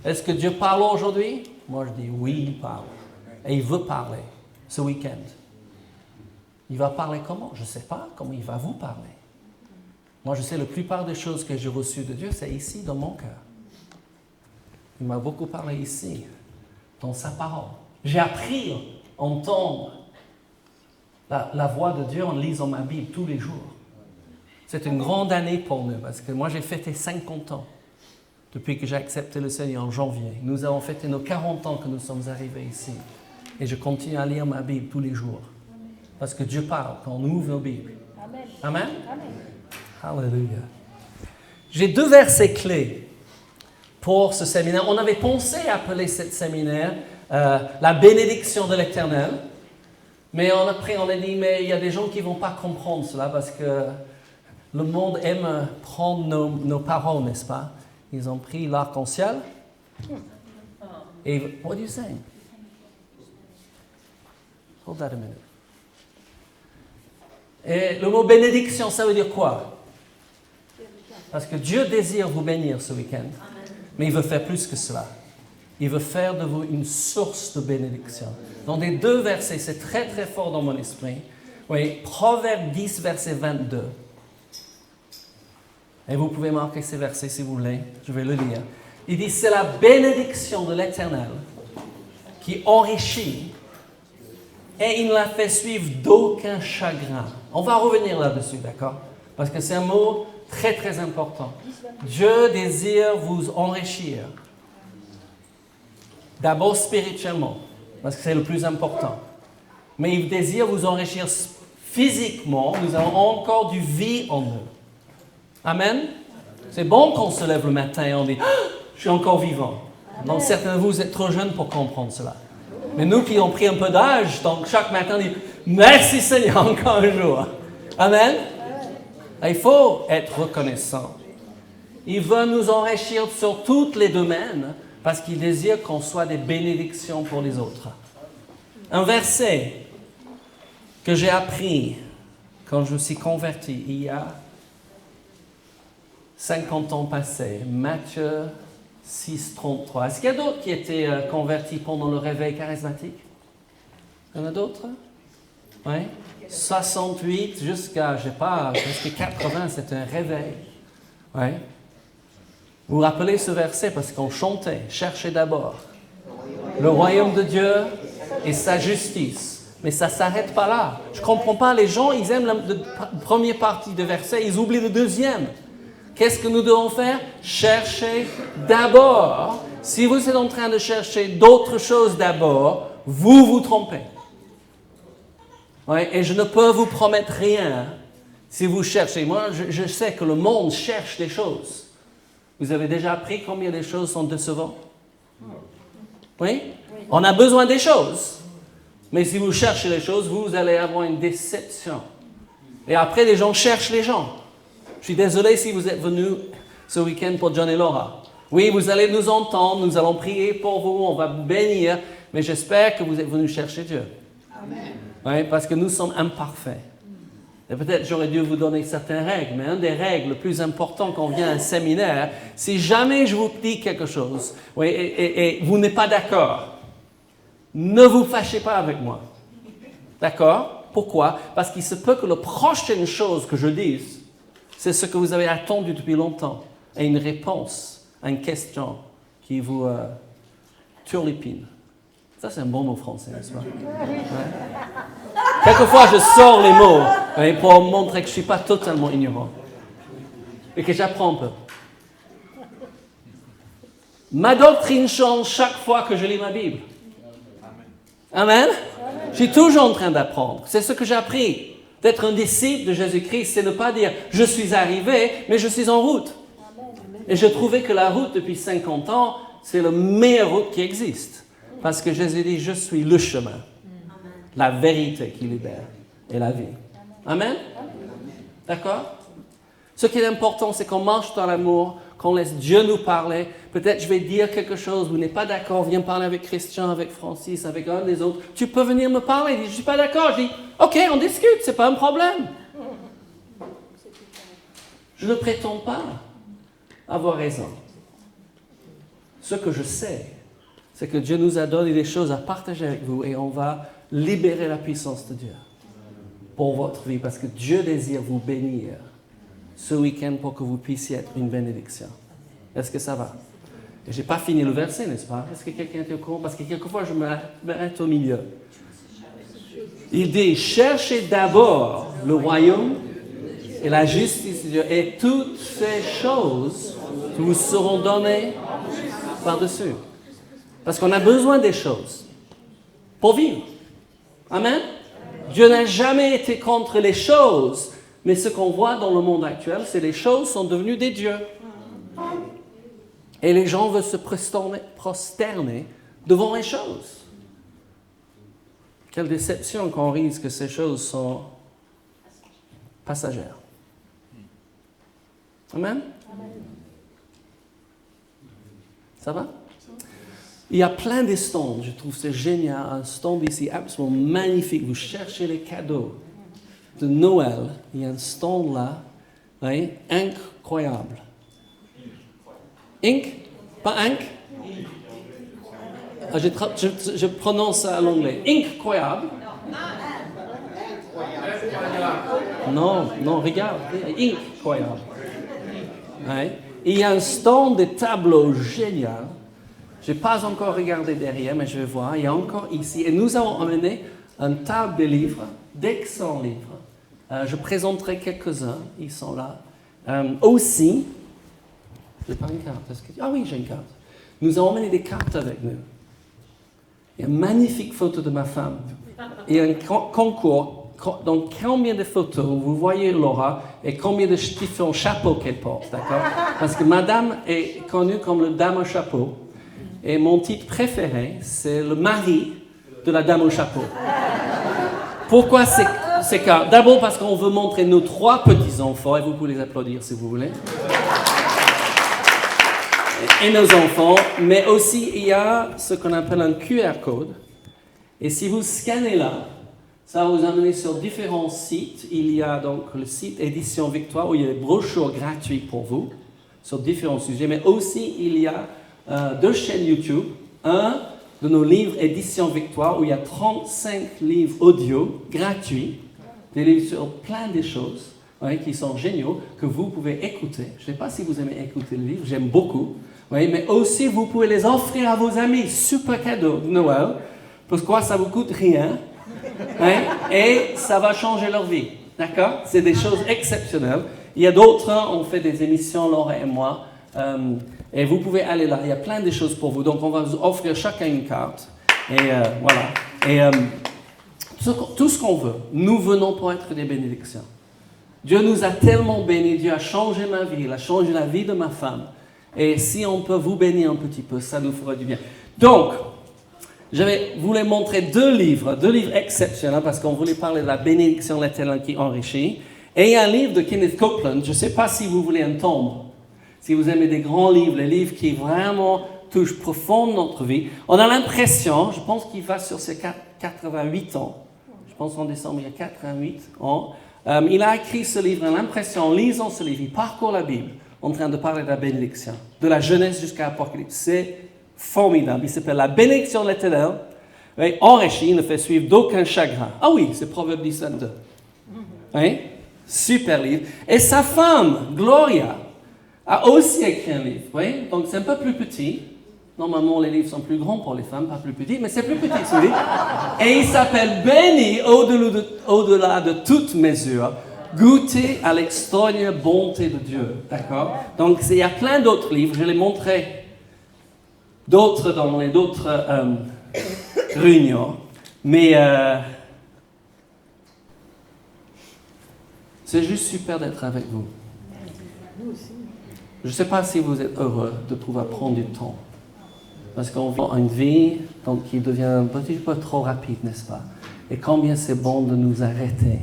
Est-ce que Dieu parle aujourd'hui? Moi je dis oui, il parle. Et il veut parler ce week-end. Il va parler comment? Je ne sais pas comment il va vous parler. Moi je sais la plupart des choses que j'ai reçues de Dieu, c'est ici dans mon cœur. Il m'a beaucoup parlé ici, dans sa parole. J'ai appris à entendre la voix de Dieu en lisant ma Bible tous les jours. C'est une grande année pour nous, parce que moi j'ai fêté 50 ans depuis que j'ai accepté le Seigneur en janvier. Nous avons fêté nos 40 ans que nous sommes arrivés ici. Et je continue à lire ma Bible tous les jours. Parce que Dieu parle quand on ouvre nos Bibles. Amen. Amen. Alléluia. J'ai 2 versets clés pour ce séminaire. On avait pensé appeler ce séminaire la bénédiction de l'Éternel. Mais on a dit, mais il y a des gens qui ne vont pas comprendre cela parce que le monde aime prendre nos paroles, n'est-ce pas? Ils ont pris l'arc-en-ciel. Et, what do you say? Hold that a minute. Et le mot bénédiction, ça veut dire quoi? Parce que Dieu désire vous bénir ce week-end. Mais il veut faire plus que cela. Il veut faire de vous une source de bénédiction. Dans les 2 versets, c'est très très fort dans mon esprit. Oui, Proverbe 10, verset 22. Et vous pouvez marquer ces versets si vous voulez. Je vais le lire. Il dit, c'est la bénédiction de l'Éternel qui enrichit et il ne la fait suivre d'aucun chagrin. On va revenir là-dessus, d'accord? Parce que c'est un mot très très important. Dieu désire vous enrichir. D'abord spirituellement, parce que c'est le plus important. Mais il désire vous enrichir physiquement. Nous avons encore du vie en nous. Amen. C'est bon qu'on se lève le matin et on dit « Je suis encore vivant ». Donc certains de vous êtes trop jeunes pour comprendre cela. Mais nous qui avons pris un peu d'âge, donc chaque matin on dit « Merci Seigneur, encore un jour ». Amen. Il faut être reconnaissant. Il veut nous enrichir sur tous les domaines parce qu'il désire qu'on soit des bénédictions pour les autres. Un verset que j'ai appris quand je me suis converti il y a 50 ans passés, Matthieu 6, 33. Est-ce qu'il y a d'autres qui étaient convertis pendant le réveil charismatique? Il y en a d'autres? Oui. 68 jusqu'à, je ne sais pas, presque 80, c'est un réveil. Oui. Vous vous rappelez ce verset parce qu'on chantait, cherchez d'abord le royaume de Dieu et sa justice. Mais ça ne s'arrête pas là. Je ne comprends pas, les gens, ils aiment la première partie du verset, ils oublient le deuxième. Qu'est-ce que nous devons faire? Chercher d'abord. Si vous êtes en train de chercher d'autres choses d'abord, vous vous trompez. Ouais, et je ne peux vous promettre rien si vous cherchez. Moi, je sais que le monde cherche des choses. Vous avez déjà appris combien les choses sont décevantes? Oui? On a besoin des choses. Mais si vous cherchez les choses, vous allez avoir une déception. Et après, les gens cherchent les gens. Je suis désolé si vous êtes venus ce week-end pour John et Laura. Oui, vous allez nous entendre, nous allons prier pour vous, on va vous bénir, mais j'espère que vous êtes venus chercher Dieu. Amen. Oui, parce que nous sommes imparfaits. Et peut-être j'aurais dû vous donner certaines règles, mais une des règles les plus importantes quand on vient à un séminaire, si jamais je vous dis quelque chose, oui, et vous n'êtes pas d'accord, ne vous fâchez pas avec moi. D'accord? Pourquoi? Parce qu'il se peut que la prochaine chose que je dise, c'est ce que vous avez attendu depuis longtemps, et une réponse à une question qui vous turlupine. Ça, c'est un bon mot français, n'est-ce pas? Ouais. Quelquefois, je sors les mots pour montrer que je ne suis pas totalement ignorant et que j'apprends un peu. Ma doctrine change chaque fois que je lis ma Bible. Amen? Je suis toujours en train d'apprendre. C'est ce que j'ai appris. D'être un disciple de Jésus-Christ, c'est ne pas dire « je suis arrivé », mais « je suis en route ». Et je trouvais que la route depuis 50 ans, c'est la meilleure route qui existe. Parce que Jésus dit, je suis le chemin, la vérité qui libère et la vie. Amen? D'accord? Ce qui est important, c'est qu'on marche dans l'amour, qu'on laisse Dieu nous parler. Peut-être je vais dire quelque chose, vous n'êtes pas d'accord, viens parler avec Christian, avec Francis, avec un des autres. Tu peux venir me parler. Il dit, je ne suis pas d'accord. Je dis, ok, on discute, ce n'est pas un problème. Je ne prétends pas avoir raison. Ce que je sais, c'est que Dieu nous a donné des choses à partager avec vous et on va libérer la puissance de Dieu pour votre vie parce que Dieu désire vous bénir ce week-end pour que vous puissiez être une bénédiction. Est-ce que ça va? Et je n'ai pas fini le verset, n'est-ce pas? Est-ce que quelqu'un est au courant? Parce que quelquefois, je m'arrête au milieu. Il dit, cherchez d'abord le royaume et la justice de Dieu, et toutes ces choses vous seront données par-dessus. Parce qu'on a besoin des choses pour vivre. Amen? Dieu n'a jamais été contre les choses, mais ce qu'on voit dans le monde actuel, c'est que les choses sont devenues des dieux. Et les gens veulent se prosterner devant les choses. Quelle déception qu'on réalise que ces choses sont passagères. Amen? Ça va? Il y a plein de stands, je trouve c'est génial, un stand ici absolument magnifique. Vous cherchez les cadeaux de Noël, il y a un stand là, oui, incroyable. Inc? Pas Inc? Ah, je prononce ça à l'anglais. Incroyable. Non, regarde. Incroyable. Oui. Il y a un stand de tableaux génial. Je n'ai pas encore regardé derrière, mais je vais voir. Il y a encore ici. Et nous avons emmené une table de livres, d'excellents livres. Je présenterai quelques-uns. Ils sont là. Aussi, je n'ai pas une carte. Ah oui, j'ai une carte. Nous avons emmené des cartes avec nous. Il y a une magnifique photo de ma femme. Il y a un concours. Donc, combien de photos vous voyez Laura et combien de différents chapeaux qu'elle porte, d'accord? Parce que madame est connue comme la dame au chapeau. Et mon titre préféré, c'est le mari de la dame au chapeau. Pourquoi c'est car? D'abord parce qu'on veut montrer nos 3 petits-enfants, et vous pouvez les applaudir si vous voulez. Et nos enfants, mais aussi il y a ce qu'on appelle un QR code. Et si vous scannez là, ça va vous amener sur différents sites. Il y a donc le site Édition Victoire où il y a des brochures gratuites pour vous sur différents sujets, mais aussi il y a 2 chaînes YouTube. Un de nos livres Édition Victoire où il y a 35 livres audio gratuits, des livres sur plein de choses qui sont géniaux, que vous pouvez écouter. Je ne sais pas si vous aimez écouter le livre, j'aime beaucoup. Mais aussi vous pouvez les offrir à vos amis, super cadeau de Noël, parce que ça ne vous coûte rien. Et ça va changer leur vie, d'accord? C'est des choses exceptionnelles. Il y a d'autres, on fait des émissions, Laura et moi, et vous pouvez aller là, il y a plein de choses pour vous. Donc on va vous offrir chacun une carte, et voilà. Et tout ce qu'on veut, nous venons pour être des bénédictions. Dieu nous a tellement bénis, Dieu a changé ma vie, il a changé la vie de ma femme. Et si on peut vous bénir un petit peu, ça nous fera du bien. Donc, je vais vous les montrer 2 livres exceptionnels parce qu'on voulait parler de la bénédiction de l'Éternel qui enrichit. Et il y a un livre de Kenneth Copeland, je ne sais pas si vous voulez entendre, si vous aimez des grands livres, les livres qui vraiment touchent profondément notre vie. On a l'impression, je pense qu'il va sur ses 88 ans, je pense en décembre il y a 88 ans, il a écrit ce livre, on a l'impression, en lisant ce livre, il parcourt la Bible en train de parler de la bénédiction, de la Genèse jusqu'à l'Apocalypse. C'est formidable. Il s'appelle La bénédiction de l'Éternel, enrichi, ne fait suivre d'aucun chagrin. Ah oui, c'est Proverbe 17:2. Super livre. Et sa femme, Gloria, a aussi écrit un livre. Donc c'est un peu plus petit. Normalement, les livres sont plus grands pour les femmes, pas plus petits, mais c'est plus petit celui. Et il s'appelle Béni au-delà de toute mesure. Goûter à l'extraordinaire bonté de Dieu. D'accord? Donc il y a plein d'autres livres. Je les montrerai d'autres dans les d'autres réunions. Mais c'est juste super d'être avec vous. Je ne sais pas si vous êtes heureux de pouvoir prendre du temps. Parce qu'on vit une vie donc, qui devient un petit peu trop rapide, n'est-ce pas? Et combien c'est bon de nous arrêter,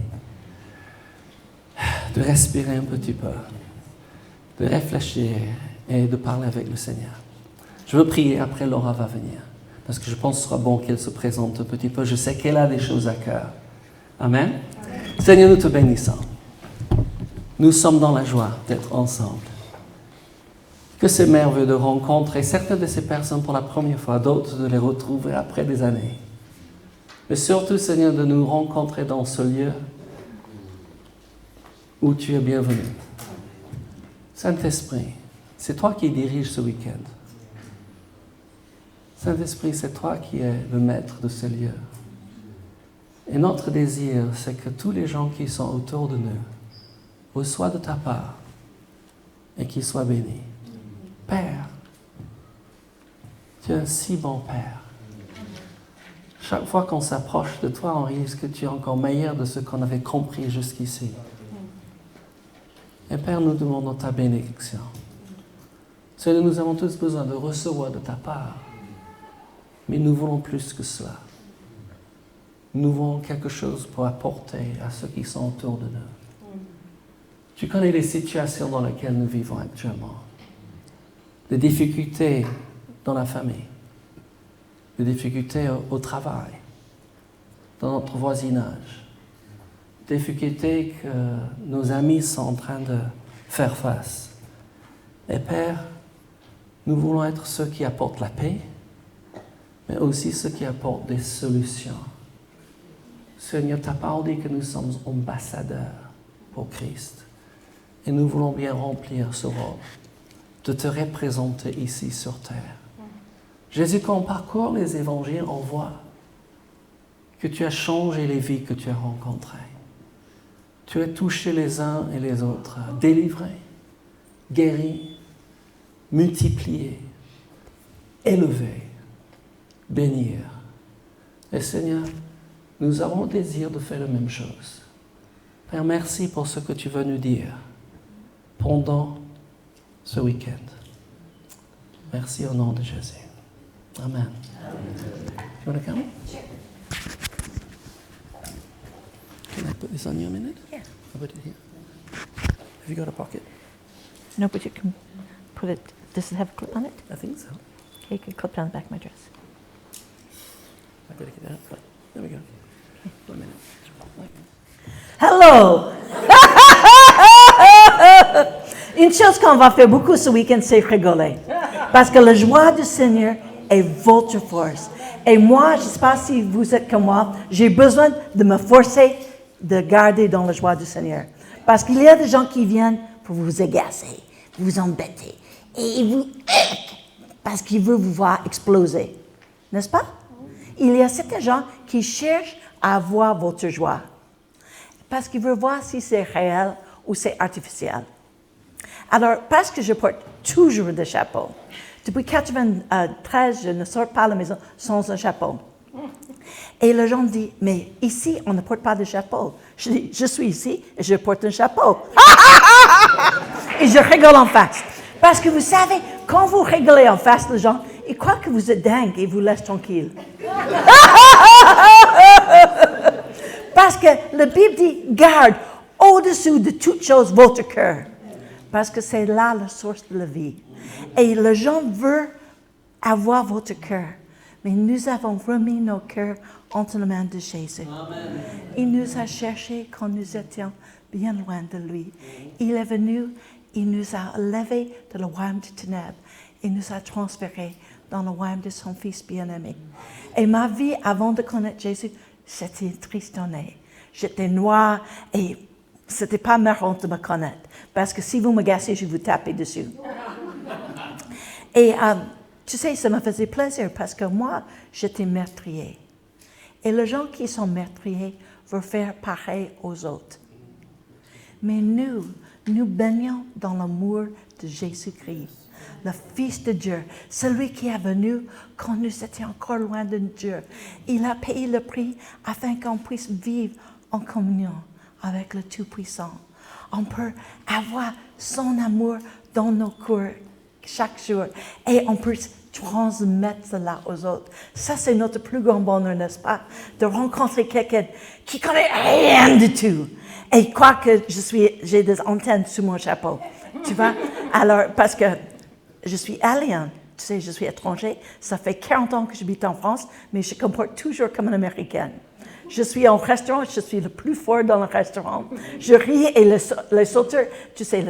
de respirer un petit peu, de réfléchir et de parler avec le Seigneur. Je veux prier, après Laura va venir. Parce que je pense que ce sera bon qu'elle se présente un petit peu. Je sais qu'elle a des choses à cœur. Amen. Seigneur, nous te bénissons. Nous sommes dans la joie d'être ensemble. Que c'est merveilleux de rencontrer certaines de ces personnes pour la première fois, d'autres de les retrouver après des années. Mais surtout, Seigneur, de nous rencontrer dans ce lieu où tu es bienvenu. Saint-Esprit, c'est toi qui diriges ce week-end. Saint-Esprit, c'est toi qui es le maître de ce lieu. Et notre désir, c'est que tous les gens qui sont autour de nous reçoivent de ta part et qu'ils soient bénis. Père, tu es un si bon Père. Chaque fois qu'on s'approche de toi, on réalise que tu es encore meilleur de ce qu'on avait compris jusqu'ici. Et Père, nous demandons ta bénédiction. Seigneur, nous avons tous besoin de recevoir de ta part. Mais nous voulons plus que cela. Nous voulons quelque chose pour apporter à ceux qui sont autour de nous. Tu connais les situations dans lesquelles nous vivons actuellement. Des difficultés dans la famille, des difficultés au travail, dans notre voisinage, des difficultés que nos amis sont en train de faire face. Et Père, nous voulons être ceux qui apportent la paix, mais aussi ceux qui apportent des solutions. Seigneur, ta parole dit que nous sommes ambassadeurs pour Christ. Et nous voulons bien remplir ce rôle, de te représenter ici sur terre. Jésus, quand on parcourt les évangiles, on voit que tu as changé les vies que tu as rencontrées. Tu as touché les uns et les autres, délivré, guéri, multiplié, élevé, bénir. Et Seigneur, nous avons le désir de faire la même chose. Père, merci pour ce que tu vas nous dire pendant ce week-end. Merci au nom de Jésus. Amen. You want to come? Sure. Can I put this on you a minute? Yeah. I'll put it here. Have you got a pocket? No, but you can put it. Does it have a clip on it? I think so. Okay, you can clip it on the back of my dress. I better get out, but there we go. 1 minute. Hello! Une chose qu'on va faire beaucoup ce week-end, c'est rigoler. Parce que la joie du Seigneur est votre force. Et moi, je ne sais pas si vous êtes comme moi, j'ai besoin de me forcer de garder dans la joie du Seigneur. Parce qu'il y a des gens qui viennent pour vous agacer, vous embêter. Et vous... parce qu'ils veulent vous voir exploser. N'est-ce pas? Il y a certains gens qui cherchent à avoir votre joie. Parce qu'ils veulent voir si c'est réel ou c'est artificiel. Alors, parce que je porte toujours des chapeaux, depuis 1993, je ne sors pas à la maison sans un chapeau. Et les gens disent, mais ici, on ne porte pas de chapeau. Je dis, je suis ici et je porte un chapeau. Et je rigole en face. Parce que vous savez, quand vous rigolez en face, les gens, ils croient que vous êtes dingue et vous laissent tranquille. Parce que la Bible dit, garde au-dessus de toute chose votre cœur. Parce que c'est là la source de la vie. Et les gens veulent avoir votre cœur. Mais nous avons remis nos cœurs entre les mains de Jésus. Amen. Il nous a cherchés quand nous étions bien loin de lui. Il est venu, il nous a élevés de le royaume des ténèbres. Il nous a transférés dans le royaume de son Fils bien-aimé. Et ma vie, avant de connaître Jésus, c'était tristonnée. J'étais noire et c'était pas marrant de me connaître. Parce que si vous me gassez, je vais vous taper dessus. Et tu sais, ça me faisait plaisir parce que moi, j'étais meurtrier. Et les gens qui sont meurtriers veulent faire pareil aux autres. Mais nous baignons dans l'amour de Jésus-Christ, le Fils de Dieu, celui qui est venu quand nous étions encore loin de Dieu. Il a payé le prix afin qu'on puisse vivre en communion avec le Tout-Puissant. On peut avoir son amour dans nos cœurs chaque jour et on peut transmettre cela aux autres. Ça, c'est notre plus grand bonheur, n'est-ce pas? De rencontrer quelqu'un qui connaît rien du tout et croit que j'ai des antennes sous mon chapeau. Tu vois? Alors, parce que je suis alien, tu sais, je suis étranger. Ça fait 40 ans que j'habite en France, mais je me comporte toujours comme une Américaine. Je suis au restaurant, je suis le plus fort dans le restaurant. Je ris et les sauteurs, tu sais,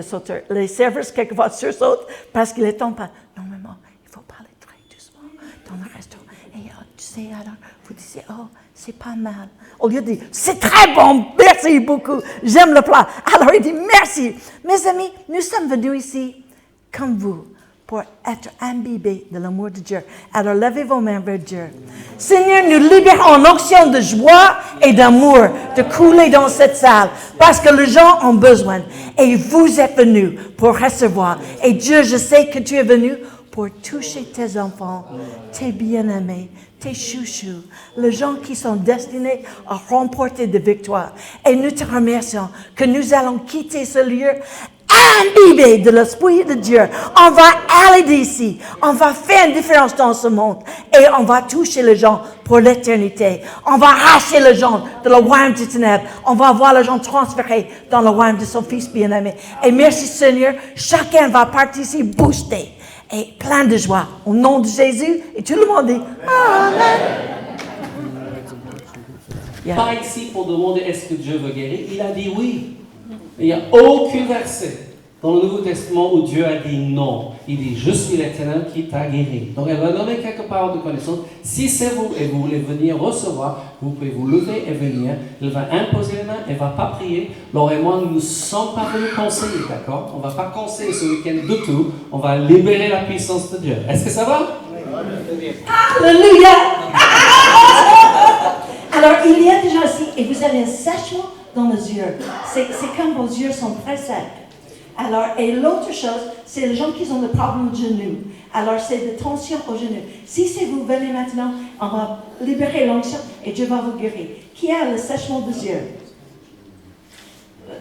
les serveurs quelquefois sursautent parce qu'ils ne tombent pas. Normalement, il faut parler très doucement dans le restaurant. Et tu sais, alors, vous disiez, oh, c'est pas mal. Au lieu de dire, c'est très bon, merci beaucoup, j'aime le plat. Alors il dit, merci. Mes amis, nous sommes venus ici comme vous, pour être imbibés de l'amour de Dieu. Alors, levez vos mains vers Dieu. Seigneur, nous libérons en onction de joie et d'amour de couler dans cette salle parce que les gens ont besoin. Et vous êtes venus pour recevoir. Et Dieu, je sais que tu es venu pour toucher tes enfants, tes bien-aimés, tes chouchous, les gens qui sont destinés à remporter des victoires. Et nous te remercions que nous allons quitter ce lieu imbibé de l'Esprit de Dieu. On va aller d'ici. On va faire une différence dans ce monde. Et on va toucher les gens pour l'éternité. On va arracher les gens de la royaume des ténèbres. On va voir les gens transférés dans le royaume de son Fils bien-aimé. Et merci Seigneur, chacun va partir ici boosté et plein de joie. Au nom de Jésus. Et tout le monde dit Amen. Pas ici pour demander est-ce que Dieu veut guérir. Il a dit oui. Il n'y a aucun verset dans le Nouveau Testament où Dieu a dit non. Il dit, je suis l'Éternel qui t'a guéri. Donc elle va donner quelques paroles de connaissance. Si c'est vous et vous voulez venir recevoir, vous pouvez vous lever et venir. Elle va imposer les mains, elle ne va pas prier. Laure et moi, nous ne sommes pas venus conseiller, d'accord? On ne va pas conseiller ce week-end du tout. On va libérer la puissance de Dieu. Est-ce que ça va? Alléluia! Alors, il y a des gens ici, et vous avez un sèchement dans les yeux. C'est comme vos yeux sont très secs. Alors, et l'autre chose, c'est les gens qui ont des problèmes de genoux. Alors, c'est des tensions aux genoux. Si c'est vous, venez maintenant, on va libérer l'onction et Dieu va vous guérir. Qui a le sèchement des yeux?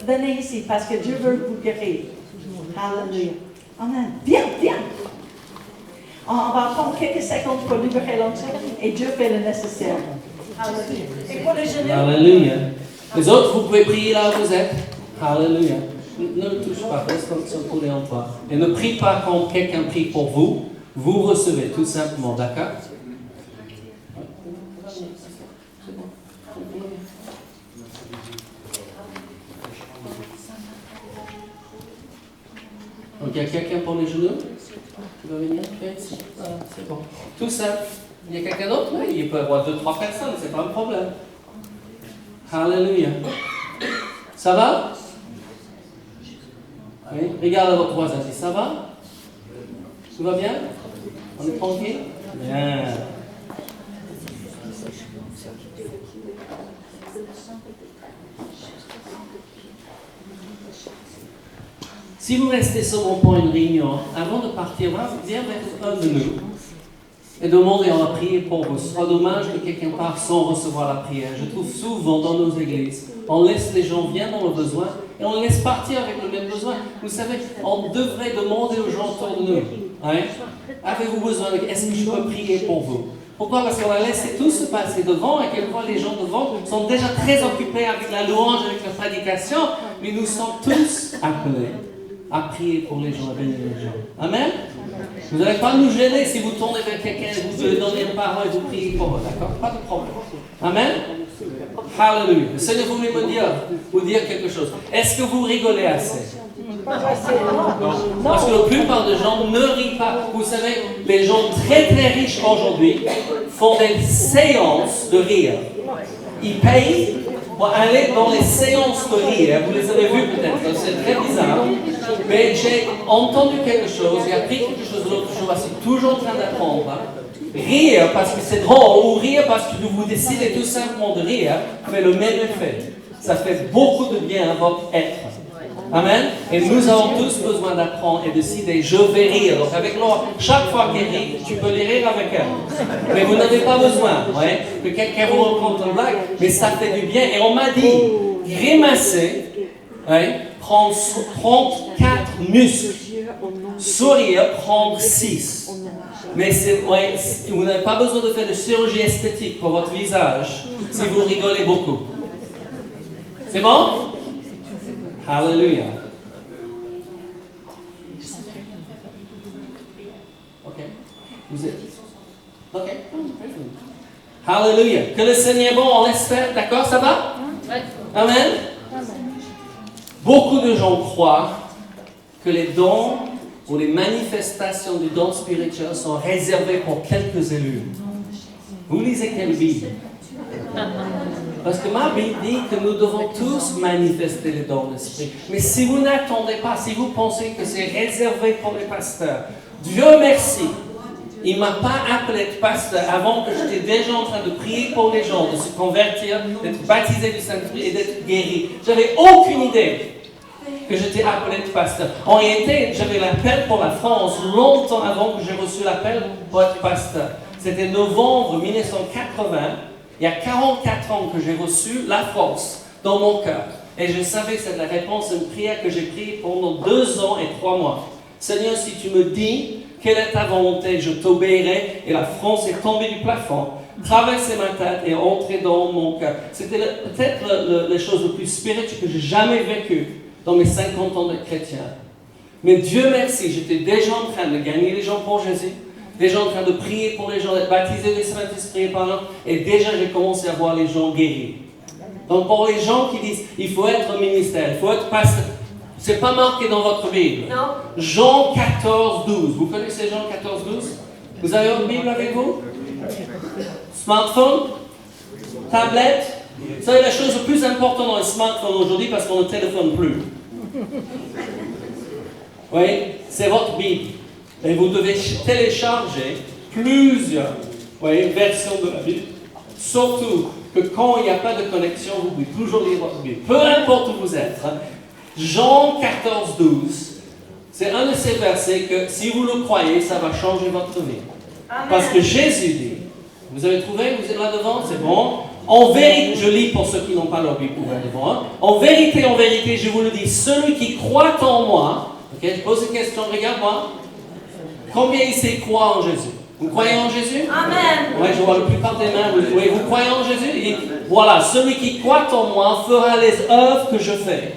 Venez ici, parce que Dieu veut vous guérir. Alléluia. Amen. Viens, viens. On va prendre quelques secondes pour libérer l'onction et Dieu fait le nécessaire. Alléluia. Et pour les genoux? Alléluia. Les autres, vous pouvez prier là où vous êtes. Alléluia. Ne le touche pas, reste comme ça collé en toi. Et ne prie pas quand quelqu'un prie pour vous. Vous recevez, tout simplement, d'accord? Donc, il y a quelqu'un pour les genoux? Tu vas venir? Ici. Voilà, c'est bon. Tout simple. Il y a quelqu'un d'autre? Oui, il peut y avoir 2-3 personnes, c'est pas un problème. Alléluia. Ça va? Oui. Regarde à votre voisin, dis ça va? Tout va bien? On est tranquille? Bien. Si vous restez sur mon point de réunion, avant de partir, viens vers un de nous et demandez, on va prier pour vous. Ce sera dommage que quelqu'un parte sans recevoir la prière. Je trouve souvent dans nos églises, on laisse les gens venir dans le besoin et on les laisse partir avec le même besoin. Vous savez, on devrait demander aux gens autour de nous, hein, avez-vous besoin de... Est-ce que je peux prier pour vous? Pourquoi? Parce qu'on a laissé tout se passer devant et quelquefois les gens devant sont déjà très occupés avec la louange, avec la prédication, mais nous sommes tous appelés à prier pour les gens, à bénir les gens. Amen? Vous n'allez pas nous gêner si vous tournez vers quelqu'un, vous devez donner une parole et vous priez pour eux, d'accord? Pas de problème. Amen? Hallelujah. Le Seigneur voulait vous dire quelque chose. Est-ce que vous rigolez assez? Parce que la plupart des gens ne rient pas. Vous savez, les gens très très riches aujourd'hui font des séances de rire. Ils payent pour aller dans les séances de rire. Vous les avez vues peut-être, c'est très bizarre. Mais j'ai entendu quelque chose, j'ai appris quelque chose l'autre jour, je suis toujours en train d'apprendre. Rire parce que c'est drôle ou rire parce que vous décidez tout simplement de rire fait le même effet. Ça fait beaucoup de bien à votre être. Amen. Et nous avons tous besoin d'apprendre et de décider, je vais rire. Donc avec Laure, chaque fois qu'elle rit, tu peux les rire avec elle. Mais vous n'avez pas besoin que quelqu'un vous raconte une blague, mais ça fait du bien. Et on m'a dit, grimacer prend 34 muscles Sourire, prendre 6. Mais vous n'avez pas besoin de faire de chirurgie esthétique pour votre visage si vous rigolez beaucoup. C'est bon? Alléluia. Ok. Vous êtes. Ok. Alléluia. Que le Seigneur est bon, on l'espère. D'accord, ça va? Amen. Beaucoup de gens croient que les dons ou les manifestations du don spirituel sont réservées pour quelques élus. Vous lisez quelle Bible? Parce que ma Bible dit que nous devons tous manifester les dons de l'Esprit. Mais si vous n'attendez pas, si vous pensez que c'est réservé pour les pasteurs, Dieu merci, il ne m'a pas appelé pasteur avant que j'étais déjà en train de prier pour les gens, de se convertir, d'être baptisé du Saint-Esprit et d'être guéri. J'avais aucune idée que j'étais appelé pasteur. En réalité, j'avais l'appel pour la France longtemps avant que j'ai reçu l'appel pour être pasteur. C'était novembre 1980. Il y a 44 ans que j'ai reçu la France dans mon cœur. Et je savais que c'était la réponse à une prière que j'ai priée pendant 2 ans et 3 mois. Seigneur, si tu me dis quelle est ta volonté, je t'obéirai. Et la France est tombée du plafond, traversé ma tête et entrée dans mon cœur. C'était peut-être la chose la plus spirituelle que j'ai jamais vécue dans mes 50 ans de chrétien. Mais Dieu merci, j'étais déjà en train de gagner les gens pour Jésus, déjà en train de prier pour les gens, d'être baptisé du Saint-Esprit par là, et déjà j'ai commencé à voir les gens guéris. Donc pour les gens qui disent, il faut être ministère, il faut être pasteur, c'est pas marqué dans votre Bible. Non. Jean 14, 12. Vous connaissez Jean 14, 12? Vous avez votre Bible avec vous? Smartphone? Tablette? Vous savez, la chose la plus importante dans le smartphone aujourd'hui, parce qu'on ne téléphone plus. Oui, c'est votre Bible. Et vous devez télécharger plusieurs versions de la Bible. Surtout que quand il n'y a pas de connexion, vous pouvez toujours lire votre Bible. Peu importe où vous êtes. Jean 14, 12, c'est un de ces versets que, si vous le croyez, ça va changer votre vie. Amen. Parce que Jésus dit, vous avez trouvé, vous êtes là devant, c'est bon. En vérité, je lis pour ceux qui n'ont pas leur Bible ouverte devant. Hein. En vérité, je vous le dis, celui qui croit en moi, ok, je pose une question, regarde-moi. Combien ici croient en Jésus? Vous croyez en Jésus? Amen. Oui, je vois la plupart des mains. Vous croyez en Jésus? Il dit, voilà, celui qui croit en moi fera les œuvres que je fais.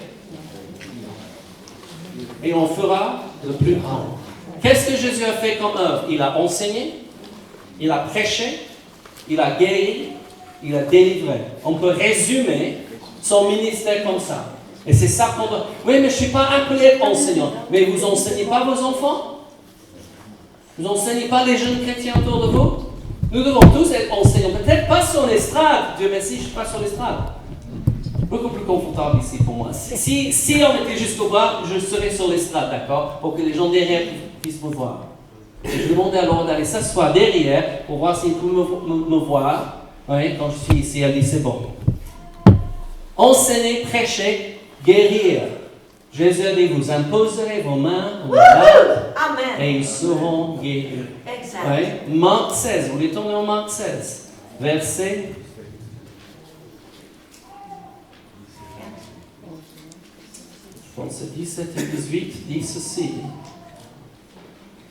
Et on fera le plus grand. Qu'est-ce que Jésus a fait comme œuvre? Il a enseigné, il a prêché, il a guéri, il a délivré. On peut résumer son ministère comme ça. Et c'est ça qu'on doit... Oui, mais je ne suis pas appelé enseignant. Mais vous n'enseignez pas vos enfants? Vous n'enseignez pas les jeunes chrétiens autour de vous? Nous devons tous être enseignants. Peut-être pas sur l'estrade. Dieu merci, je ne suis pas sur l'estrade. Beaucoup plus confortable ici pour moi. Si on était jusqu'au bras, je serais sur l'estrade, d'accord? Pour que les gens derrière puissent me voir. Et je demandais alors d'aller s'asseoir derrière pour voir s'ils pouvaient me voir. Oui, quand je suis ici, elle dit c'est bon. Enseigner, prêcher, guérir. Jésus a dit, vous imposerez vos mains aux malades et ils seront guéris. Exact. Oui. Marc 16, vous voulez tourner en Marc 16, verset... Je pense que 17 et 18 dit ceci.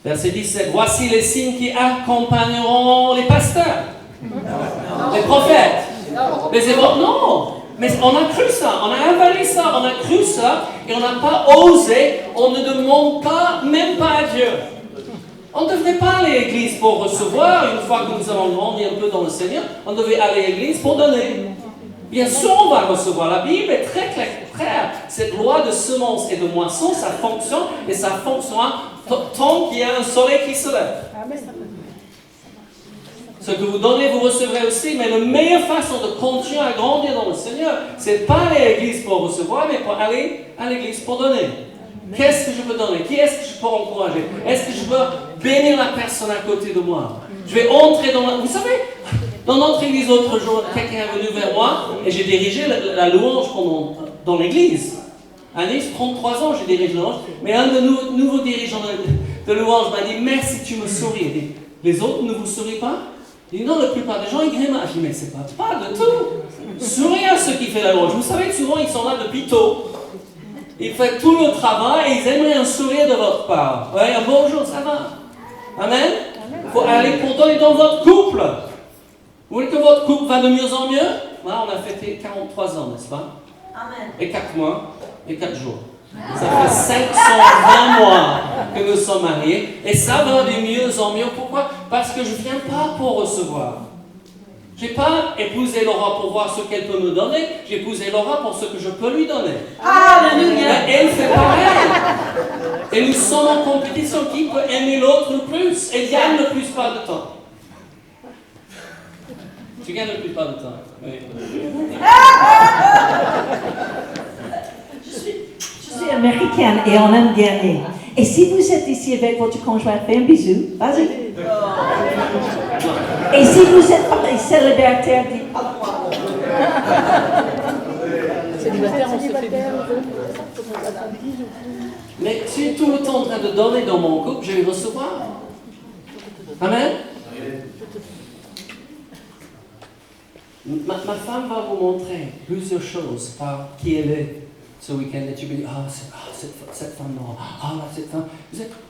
Verset 17, voici les signes qui accompagneront les pasteurs, les prophètes, les évangélistes. Non! Mais on a cru ça, on a avalé ça, on a cru ça, et on n'a pas osé, on ne demande pas, même pas à Dieu. On ne devrait pas aller à l'église pour recevoir, une fois que nous avons grandi un peu dans le Seigneur, on devait aller à l'église pour donner. Bien sûr, on va recevoir. La Bible est très claire. Cette loi de semence et de moisson, ça fonctionne, et ça fonctionnera tant qu'il y a un soleil qui se lève. Amen. Ce que vous donnez, vous recevrez aussi, mais la meilleure façon de continuer à grandir dans le Seigneur, c'est pas aller à l'église pour recevoir, mais pour aller à l'église pour donner. Qu'est-ce que je peux donner? Qui est-ce que je peux encourager? Est-ce que je peux bénir la personne à côté de moi? Je vais entrer dans la... Vous savez, dans notre église l'autre jour, quelqu'un est venu vers moi et j'ai dirigé la louange dans l'église. À Nice, 33 ans, j'ai dirigé la louange. Mais un de nos nouveaux dirigeants de louange m'a dit, merci, tu me souris. Il dit, les autres ne vous sourient pas? Il dit, non, la plupart des gens, ils grimacent. Je dis, mais c'est pas de tout. Souriez à ceux qui font la louange. Vous savez que souvent, ils sont là depuis tôt. Ils font tout le travail et ils aimeraient un sourire de votre part. Ouais, un bonjour, ça va. Amen. Il faut aller pourtant dans votre couple. Vous voulez que votre couple va de mieux en mieux? Là, on a fêté 43 ans, n'est-ce pas? Amen. Et 4 mois et 4 jours. Ça fait 520 mois que nous sommes mariés. Et ça va de mieux en mieux. Pourquoi? Parce que je ne viens pas pour recevoir. Je n'ai pas épousé Laura pour voir ce qu'elle peut me donner. J'ai épousé Laura pour ce que je peux lui donner. Alléluia. Elle fait pareil. Et nous sommes en compétition. Qui peut aimer l'autre le plus et gagne le plus pas de temps? Tu gagnes le plus pas de temps. Oui. Je suis américaine et on aime gagner. Et si vous êtes ici avec votre conjoint, faites un bisou. Vas-y. Et si vous êtes célibataire, dites au revoir. Célibataire, on se fait Mais tu es tout le temps en train de donner dans mon couple, je vais recevoir. Amen. Ma femme va vous montrer plusieurs choses par qui elle est ce week-end. Et tu me dis, cette femme, non, cette femme.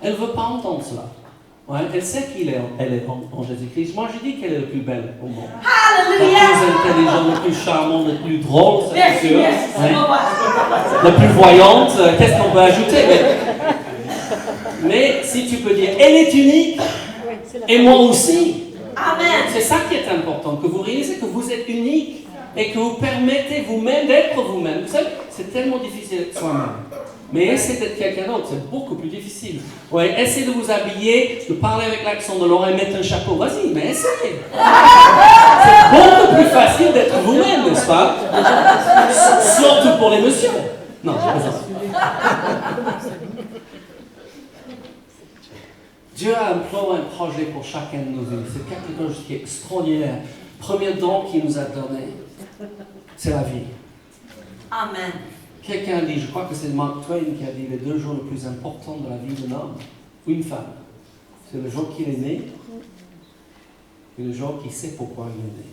Elle ne veut pas entendre cela. Ouais, elle sait elle est en Jésus-Christ. Moi, je dis qu'elle est la plus belle au monde. Alléluia. La plus intelligente, la plus charmante, la plus drôle, c'est sûr. Merci. Ouais. La plus voyante. Qu'est-ce qu'on peut ajouter? Mais si tu peux dire, elle est unique, et moi aussi. Amen. C'est ça qui est important, que vous réalisez que vous êtes unique et que vous permettez vous-même d'être vous-même. Vous savez, c'est tellement difficile d'être soi-même. Mais essayez d'être quelqu'un d'autre, c'est beaucoup plus difficile. Ouais, essayez de vous habiller, de parler avec l'accent de Laura et mettre un chapeau. Vas-y, mais essayez. C'est beaucoup plus facile d'être vous-même, n'est-ce pas? Surtout pour les messieurs. Non, je plaisante. Dieu a un plan, un projet pour chacun de nos vies. C'est quelque chose qui est extraordinaire. Premier don qu'il nous a donné, c'est la vie. Amen. Quelqu'un a dit, je crois que c'est Mark Twain qui a dit, les 2 jours les plus importants de la vie d'un homme ou une femme, c'est le jour qu'il est né et le jour qu'il sait pourquoi il est né.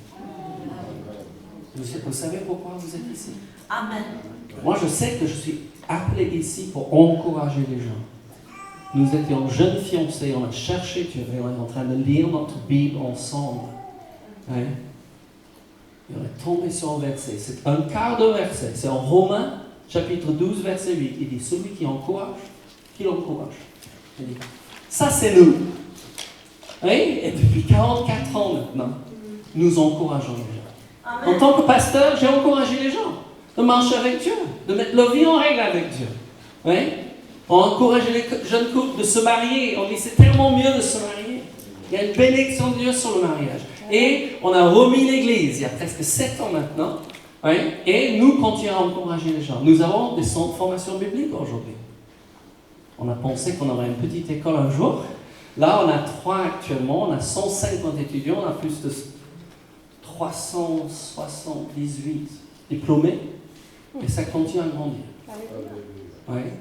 Vous savez pourquoi vous êtes ici? Amen. Moi, je sais que je suis appelé ici pour encourager les gens. Nous étions jeunes fiancés, on a cherché Dieu, on est en train de lire notre Bible ensemble. Hein? Et on est tombé sur un verset, c'est un quart de verset, c'est en Romains, chapitre 12, verset 8. Il dit, celui qui encourage, qu'il encourage. Il dit, ça c'est nous. Hein? Et depuis 44 ans maintenant, nous encourageons les gens. Amen. En tant que pasteur, j'ai encouragé les gens de marcher avec Dieu, de mettre leur vie en règle avec Dieu. Hein? On encourage les jeunes couples de se marier. On dit c'est tellement mieux de se marier. Il y a une bénédiction de Dieu sur le mariage. Et on a remis l'église il y a presque 7 ans maintenant. Hein? Et nous continuons à encourager les gens. Nous avons des centres de formation biblique aujourd'hui. On a pensé qu'on aurait une petite école un jour. Là, on a 3 actuellement. On a 150 étudiants. On a plus de 378 diplômés. Et ça continue à grandir. Ouais.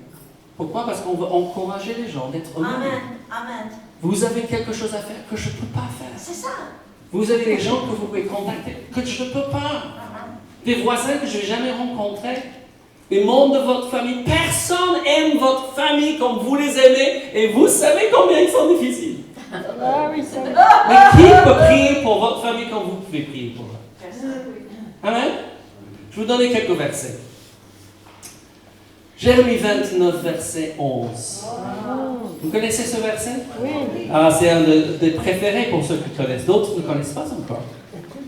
Pourquoi? Parce qu'on veut encourager les gens d'être eux-mêmes. Amen. Amen. Vous avez quelque chose à faire que je ne peux pas faire. C'est ça. Vous avez des gens que vous pouvez contacter que je ne peux pas. Des voisins que je n'ai jamais rencontrés. Des membres de votre famille. Personne n'aime votre famille comme vous les aimez. Et vous savez combien ils sont difficiles. Ah oui, ça. Mais qui peut prier pour votre famille comme vous pouvez prier pour eux? Amen. Je vais vous donner quelques versets. Jérémie 29, verset 11. Vous connaissez ce verset? Oui. Ah, c'est un des préférés pour ceux qui connaissent. D'autres ne connaissent pas encore.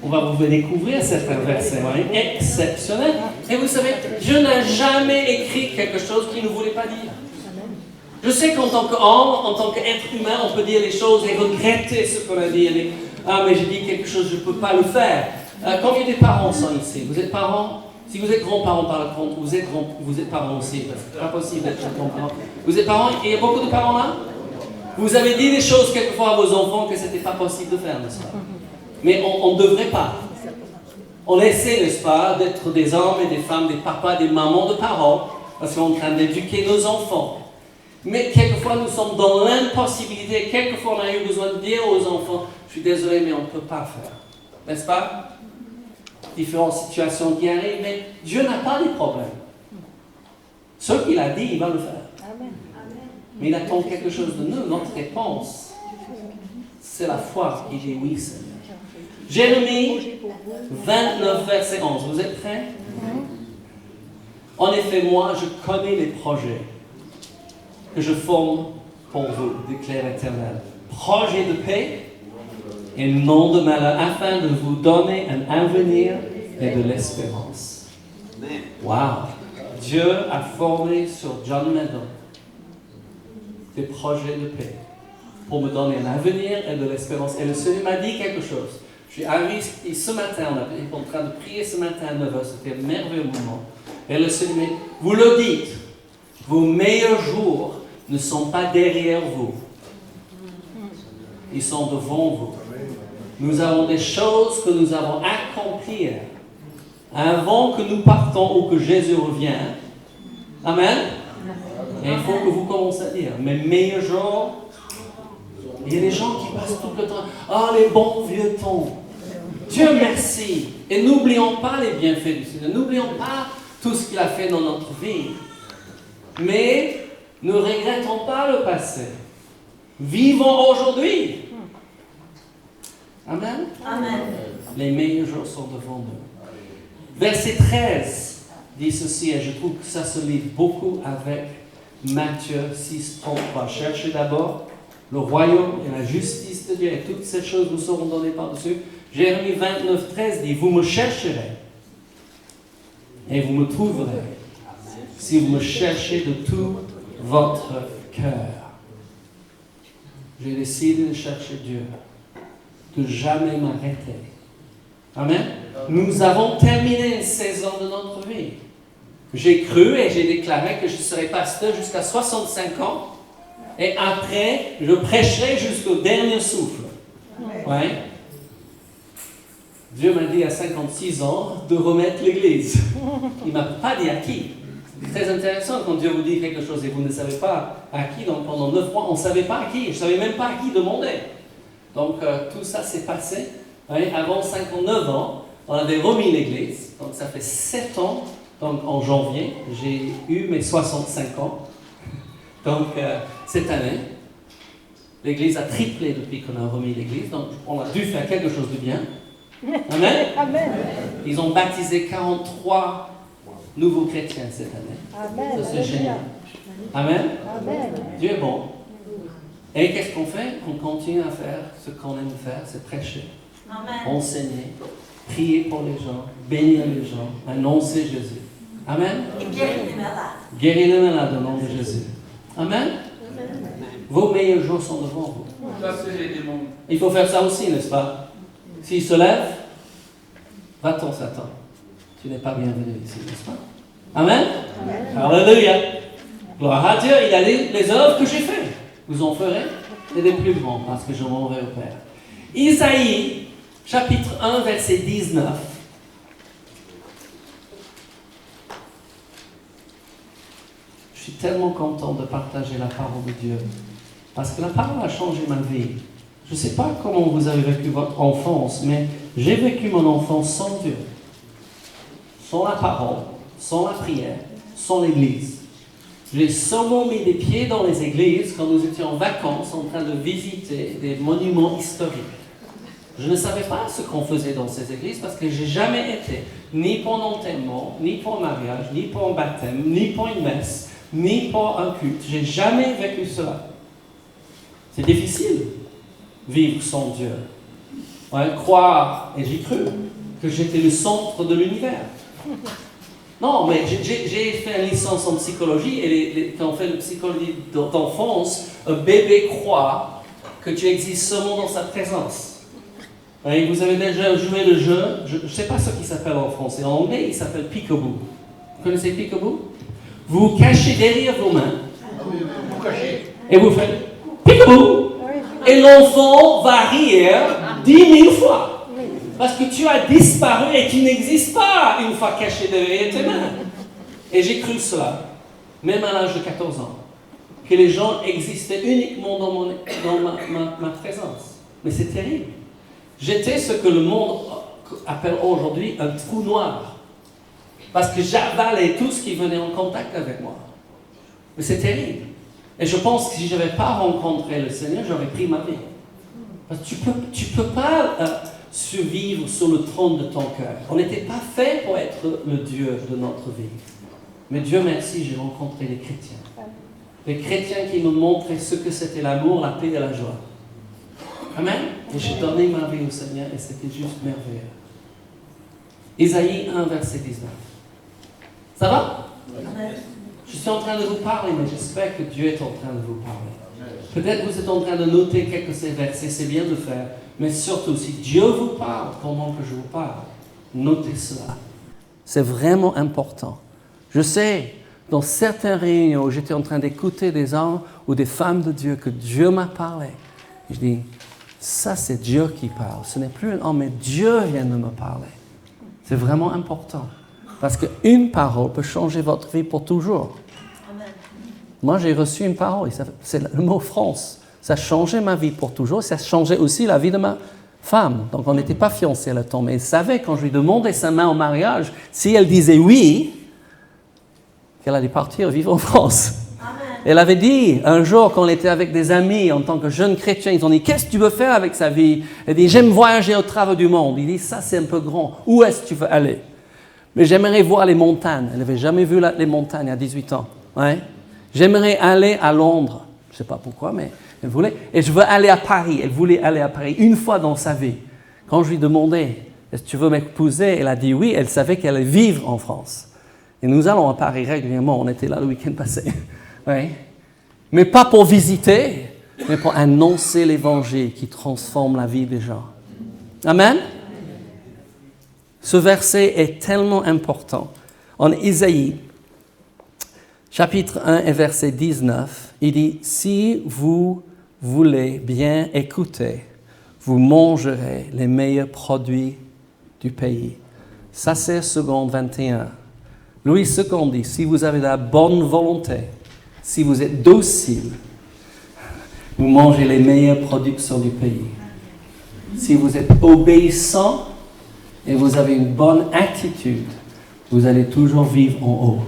On va vous découvrir certains versets. Exceptionnel. Et vous savez, Dieu n'a jamais écrit quelque chose qu'il ne voulait pas dire. Je sais qu'en tant qu'homme, en tant qu'être humain, on peut dire les choses et regretter ce qu'on a dit. Ah, mais j'ai dit quelque chose, je ne peux pas le faire. Combien de parents sont ici? Vous êtes parents? Si vous êtes grands-parents par contre, vous êtes parents aussi, parce que c'est pas possible d'être grands-parents. Vous êtes parents, et il y a beaucoup de parents là? Vous avez dit des choses quelquefois à vos enfants que ce n'était pas possible de faire, n'est-ce pas? Mais on ne devrait pas. On essaie, n'est-ce pas, d'être des hommes et des femmes, des papas, des mamans de parents, parce qu'on est en train d'éduquer nos enfants. Mais quelquefois nous sommes dans l'impossibilité, quelquefois on a eu besoin de dire aux enfants, je suis désolé mais on ne peut pas faire. N'est-ce pas? Différentes situations qui arrivent, mais Dieu n'a pas de problème. Ce qu'il a dit, il va le faire. Mais il attend quelque chose de nous. Notre réponse, c'est la foi qui dit oui, Seigneur. Jérémie 29, verset 11. Vous êtes prêts? En effet, moi, je connais les projets que je forme pour vous, déclare l'Éternel. Projet de paix et non de malheur, afin de vous donner un avenir et de l'espérance. Wow! Dieu a formé sur John Meadow des projets de paix pour me donner un avenir et de l'espérance. Et le Seigneur m'a dit quelque chose. Je suis arrivé ce matin, on est en train de prier ce matin à 9h, c'était un merveilleux moment. Et le Seigneur m'a dit, vous le dites, vos meilleurs jours ne sont pas derrière vous. Ils sont devant vous. Nous avons des choses que nous avons accomplies avant que nous partons ou que Jésus revienne. Amen. Et il faut que vous commenciez à dire, mes meilleurs jours, il y a des gens qui passent tout le temps, les bons vieux temps. Dieu merci. Et n'oublions pas les bienfaits du Seigneur. N'oublions pas tout ce qu'il a fait dans notre vie. Mais ne regrettons pas le passé. Vivons aujourd'hui. Amen. Amen. Les meilleurs jours sont devant nous. Verset 13 dit ceci, et je trouve que ça se lie beaucoup avec Matthieu 6, 33. Cherchez d'abord le royaume et la justice de Dieu, et toutes ces choses vous seront données par-dessus. Jérémie 29, 13 dit, vous me chercherez et vous me trouverez si vous me cherchez de tout votre cœur. J'ai décidé de chercher Dieu, de jamais m'arrêter. Amen. Nous avons terminé une saison de notre vie. J'ai cru et j'ai déclaré que je serai pasteur jusqu'à 65 ans et après, je prêcherai jusqu'au dernier souffle. Ouais. Dieu m'a dit à 56 ans de remettre l'église. Il ne m'a pas dit à qui. C'est très intéressant quand Dieu vous dit quelque chose et vous ne savez pas à qui. Donc pendant 9 mois, on ne savait pas à qui. Je ne savais même pas à qui demander. Donc tout ça s'est passé. Ouais, avant 59 ans, on avait remis l'église. Donc ça fait 7 ans. Donc en janvier, j'ai eu mes 65 ans. Donc cette année, l'église a triplé depuis qu'on a remis l'église. Donc on a dû faire quelque chose de bien. Amen. Amen. Ils ont baptisé 43 nouveaux chrétiens cette année. Amen. Ça c'est génial. Amen. Amen. Dieu est bon. Et qu'est-ce qu'on fait? On continue à faire ce qu'on aime faire, c'est prêcher, enseigner, prier pour les gens, bénir les gens, annoncer Jésus. Amen. Et guérir les malades. Guérir les malades au nom de Jésus. Amen. Vos meilleurs jours sont devant vous. Il faut faire ça aussi, n'est-ce pas? S'il se lève, va-t'en Satan. Tu n'es pas bienvenu ici, n'est-ce pas? Amen. Alléluia. Gloire à Dieu. Il y a les œuvres que j'ai faites. Vous en ferez et des plus grands parce que je m'en vais au Père. Isaïe, chapitre 1, verset 19. Je suis tellement content de partager la parole de Dieu parce que la parole a changé ma vie. Je ne sais pas comment vous avez vécu votre enfance, mais j'ai vécu mon enfance sans Dieu, sans la parole, sans la prière, sans l'église. J'ai seulement mis des pieds dans les églises quand nous étions en vacances en train de visiter des monuments historiques. Je ne savais pas ce qu'on faisait dans ces églises parce que je n'ai jamais été, ni pour un enterrement, ni pour un mariage, ni pour un baptême, ni pour une messe, ni pour un culte. Je n'ai jamais vécu cela. C'est difficile, vivre sans Dieu. Ouais, croire, et j'ai cru, que j'étais le centre de l'univers. Non, mais j'ai fait une licence en psychologie et quand on fait une psychologie d'enfance, un bébé croit que tu existes seulement dans sa présence. Et vous avez déjà joué le jeu, je ne sais pas ce qu'il s'appelle en français, en anglais il s'appelle peekaboo. Vous connaissez peekaboo? Vous vous cachez derrière vos mains et vous faites peekaboo et l'enfant va rire 10 000 fois. Parce que tu as disparu et tu n'existes pas une fois caché derrière tes mains. Et j'ai cru cela, même à l'âge de 14 ans, que les gens existaient uniquement dans ma présence. Mais c'est terrible. J'étais ce que le monde appelle aujourd'hui un trou noir. Parce que j'avalais tout ce qui venait en contact avec moi. Mais c'est terrible. Et je pense que si je n'avais pas rencontré le Seigneur, j'aurais pris ma vie. Parce que tu peux pas survivre sur le trône de ton cœur. On n'était pas fait pour être le Dieu de notre vie. Mais Dieu merci, j'ai rencontré les chrétiens. Les chrétiens qui me montraient ce que c'était l'amour, la paix et la joie. Amen. Et j'ai donné ma vie au Seigneur et c'était juste merveilleux. Isaïe 1, verset 19. Ça va? Amen. Je suis en train de vous parler, mais j'espère que Dieu est en train de vous parler. Peut-être vous êtes en train de noter quelques ces versets, c'est bien de faire, mais surtout, si Dieu vous parle, comment que je vous parle, notez cela. C'est vraiment important. Je sais, dans certaines réunions où j'étais en train d'écouter des hommes ou des femmes de Dieu, que Dieu m'a parlé, je dis, ça c'est Dieu qui parle. Ce n'est plus un homme, mais Dieu vient de me parler. C'est vraiment important. Parce qu'une parole peut changer votre vie pour toujours. Amen. Moi, j'ai reçu une parole, c'est le mot France. Ça a changé ma vie pour toujours, ça a changé aussi la vie de ma femme. Donc, on n'était pas fiancés à le temps, mais elle savait, quand je lui demandais sa main en mariage, si elle disait oui, qu'elle allait partir vivre en France. Amen. Elle avait dit, un jour, quand on était avec des amis, en tant que jeune chrétien, ils ont dit, qu'est-ce que tu veux faire avec sa vie? Elle dit, j'aime voyager au travers du monde. Il dit, ça c'est un peu grand, où est-ce que tu veux aller? Mais j'aimerais voir les montagnes. Elle n'avait jamais vu les montagnes à 18 ans. Ouais. J'aimerais aller à Londres. Je ne sais pas pourquoi, mais elle voulait. Et je veux aller à Paris. Elle voulait aller à Paris une fois dans sa vie. Quand je lui demandais, est-ce que tu veux m'épouser? Elle a dit oui. Elle savait qu'elle allait vivre en France. Et nous allons à Paris régulièrement. On était là le week-end passé. Ouais. Mais pas pour visiter, mais pour annoncer l'évangile qui transforme la vie des gens. Amen. Ce verset est tellement important. En Isaïe, chapitre 1 et verset 19, il dit « Si vous voulez bien écouter, vous mangerez les meilleurs produits du pays. » Ça, c'est seconde 21. Louis II dit « Si vous avez de la bonne volonté, si vous êtes docile, vous mangez les meilleures productions du pays. Si vous êtes obéissant, et vous avez une bonne attitude, vous allez toujours vivre en haut.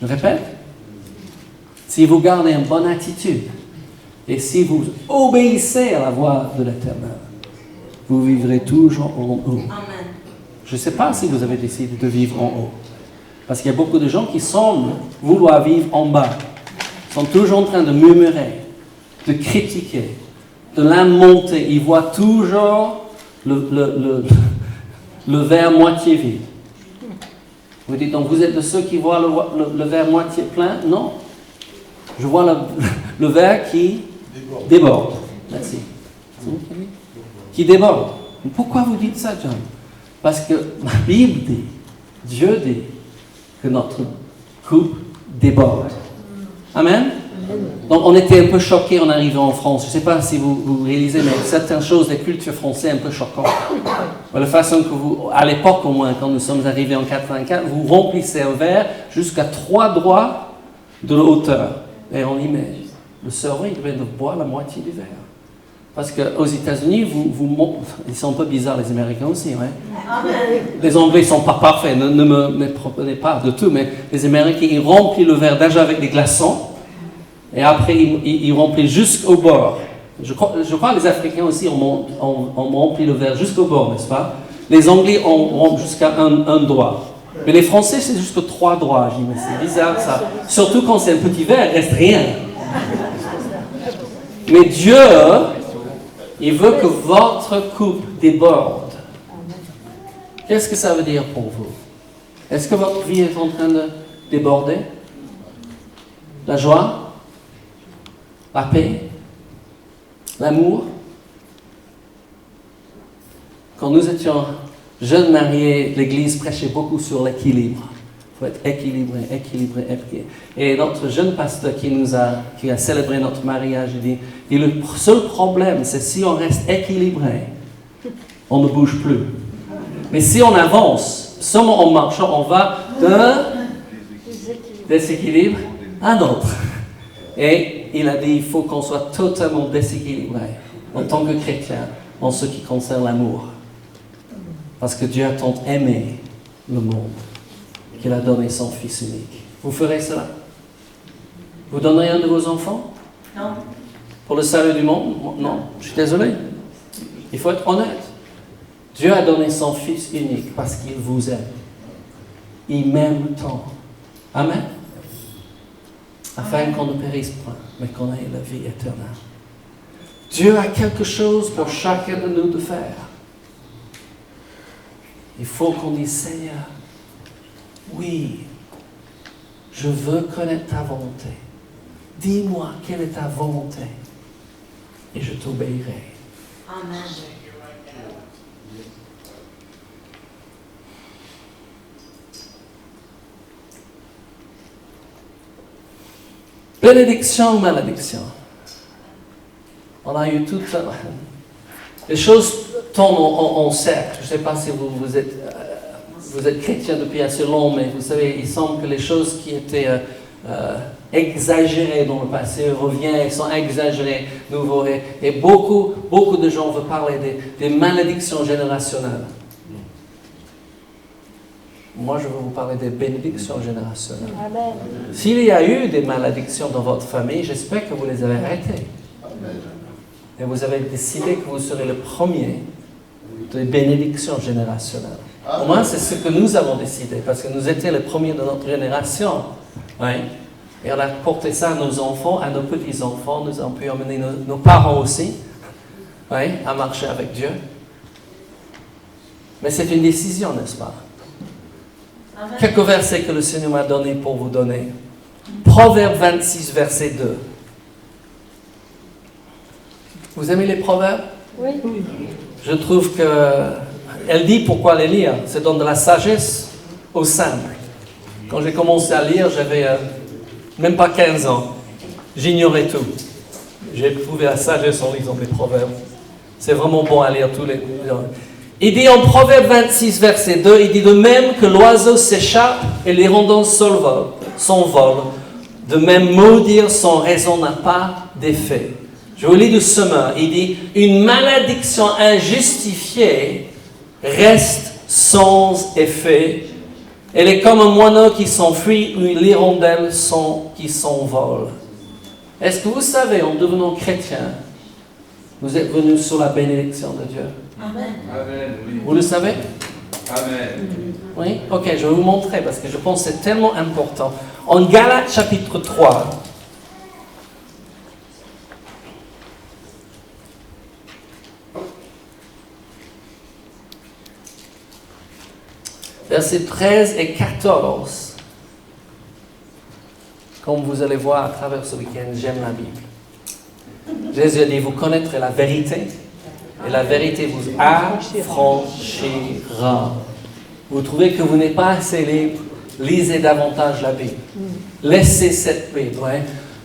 Je répète, si vous gardez une bonne attitude et si vous obéissez à la voix de l'Éternel, vous vivrez toujours en haut. Amen. Je ne sais pas si vous avez décidé de vivre en haut, parce qu'il y a beaucoup de gens qui semblent vouloir vivre en bas. Ils sont toujours en train de murmurer, de critiquer, de lamenter. Ils voient toujours le verre moitié vide. Vous dites donc, vous êtes de ceux qui voient le verre moitié plein? Non. Je vois le verre qui déborde. Merci. Qui déborde. Pourquoi vous dites ça, John? Parce que la Bible dit, Dieu dit, que notre coupe déborde. Amen? Donc, on était un peu choqués en arrivant en France. Je ne sais pas si vous réalisez, mais certaines choses des cultures françaises un peu choquantes. La façon que vous, à l'époque au moins, quand nous sommes arrivés en 84, vous remplissez un verre jusqu'à 3 doigts de hauteur. Et on y met. Le cerveau, il devait boire la moitié du verre. Parce qu'aux États-Unis, ils sont un peu bizarres, les Américains aussi. Ouais? Les Anglais ne sont pas parfaits, ne me méprenez pas de tout, mais les Américains, ils remplissent le verre déjà avec des glaçons. Et après, ils remplissent jusqu'au bord. Je crois que les Africains aussi ont rempli le verre jusqu'au bord, n'est-ce pas? Les Anglais ont jusqu'à un doigt. Mais les Français, c'est jusqu'à 3 doigts. Je dis, mais c'est bizarre ça. Surtout quand c'est un petit verre, il ne reste rien. Mais Dieu, il veut que votre coupe déborde. Qu'est-ce que ça veut dire pour vous? Est-ce que votre vie est en train de déborder? La joie? La paix, l'amour. Quand nous étions jeunes mariés, l'Église prêchait beaucoup sur l'équilibre. Il faut être équilibré. Et notre jeune pasteur qui a célébré notre mariage, il dit, le seul problème, c'est si on reste équilibré, on ne bouge plus. Mais si on avance, seulement en marchant, on va d'un déséquilibre à un autre. Et il a dit, il faut qu'on soit totalement déséquilibré en tant que chrétien en ce qui concerne l'amour. Parce que Dieu a tant aimé le monde qu'il a donné son Fils unique. Vous ferez cela? Vous donnerez un de vos enfants? Non. Pour le salut du monde? Non, je suis désolé. Il faut être honnête. Dieu a donné son Fils unique parce qu'il vous aime. Il m'aime tant. Amen. Afin qu'on ne périsse point, mais qu'on ait la vie éternelle. Dieu a quelque chose pour chacun de nous de faire. Il faut qu'on dise, Seigneur, oui, je veux connaître ta volonté. Dis-moi quelle est ta volonté et je t'obéirai. Amen. Bénédiction ou malédiction? On a eu toutes les choses tournent en cercle. Je ne sais pas si vous êtes chrétien depuis assez long, mais vous savez, il semble que les choses qui étaient exagérées dans le passé reviennent et sont exagérées nouveau. Et beaucoup de gens veulent parler des malédictions générationnelles. Moi, je veux vous parler des bénédictions générationnelles. Amen. S'il y a eu des malédictions dans votre famille, j'espère que vous les avez arrêtées. Et vous avez décidé que vous serez le premier des bénédictions générationnelles. Au moins, c'est ce que nous avons décidé, parce que nous étions les premiers de notre génération. Oui. Et on a porté ça à nos enfants, à nos petits-enfants. Nous avons pu emmener nos parents aussi, oui, à marcher avec Dieu. Mais c'est une décision, n'est-ce pas? Quelques versets que le Seigneur m'a donnés pour vous donner. Proverbe 26, verset 2. Vous aimez les proverbes? Oui. Je trouve qu'elle dit pourquoi les lire. C'est donne de la sagesse au simple. Quand j'ai commencé à lire, j'avais même pas 15 ans. J'ignorais tout. J'ai trouvé la sagesse en lisant les proverbes. C'est vraiment bon à lire tous les... Il dit en Proverbe 26, verset 2, il dit de même que l'oiseau s'échappe et l'hirondelle son vol, de même maudire sans raison n'a pas d'effet. Je vous lis du semeur, il dit une malédiction injustifiée reste sans effet. Elle est comme un moineau qui s'enfuit ou l'hirondelle qui s'envole. Est-ce que vous savez, en devenant chrétien, vous êtes venu sous la bénédiction de Dieu? Amen. Amen, oui. Vous le savez? Amen. Oui? Ok, je vais vous montrer parce que je pense que c'est tellement important. En Galates chapitre 3, versets 13 et 14, comme vous allez voir à travers ce week-end, j'aime la Bible. Jésus a dit, vous connaîtrez la vérité, et la vérité vous affranchira. Vous trouvez que vous n'êtes pas assez libre, lisez davantage la Bible. Laissez cette Bible. Hein?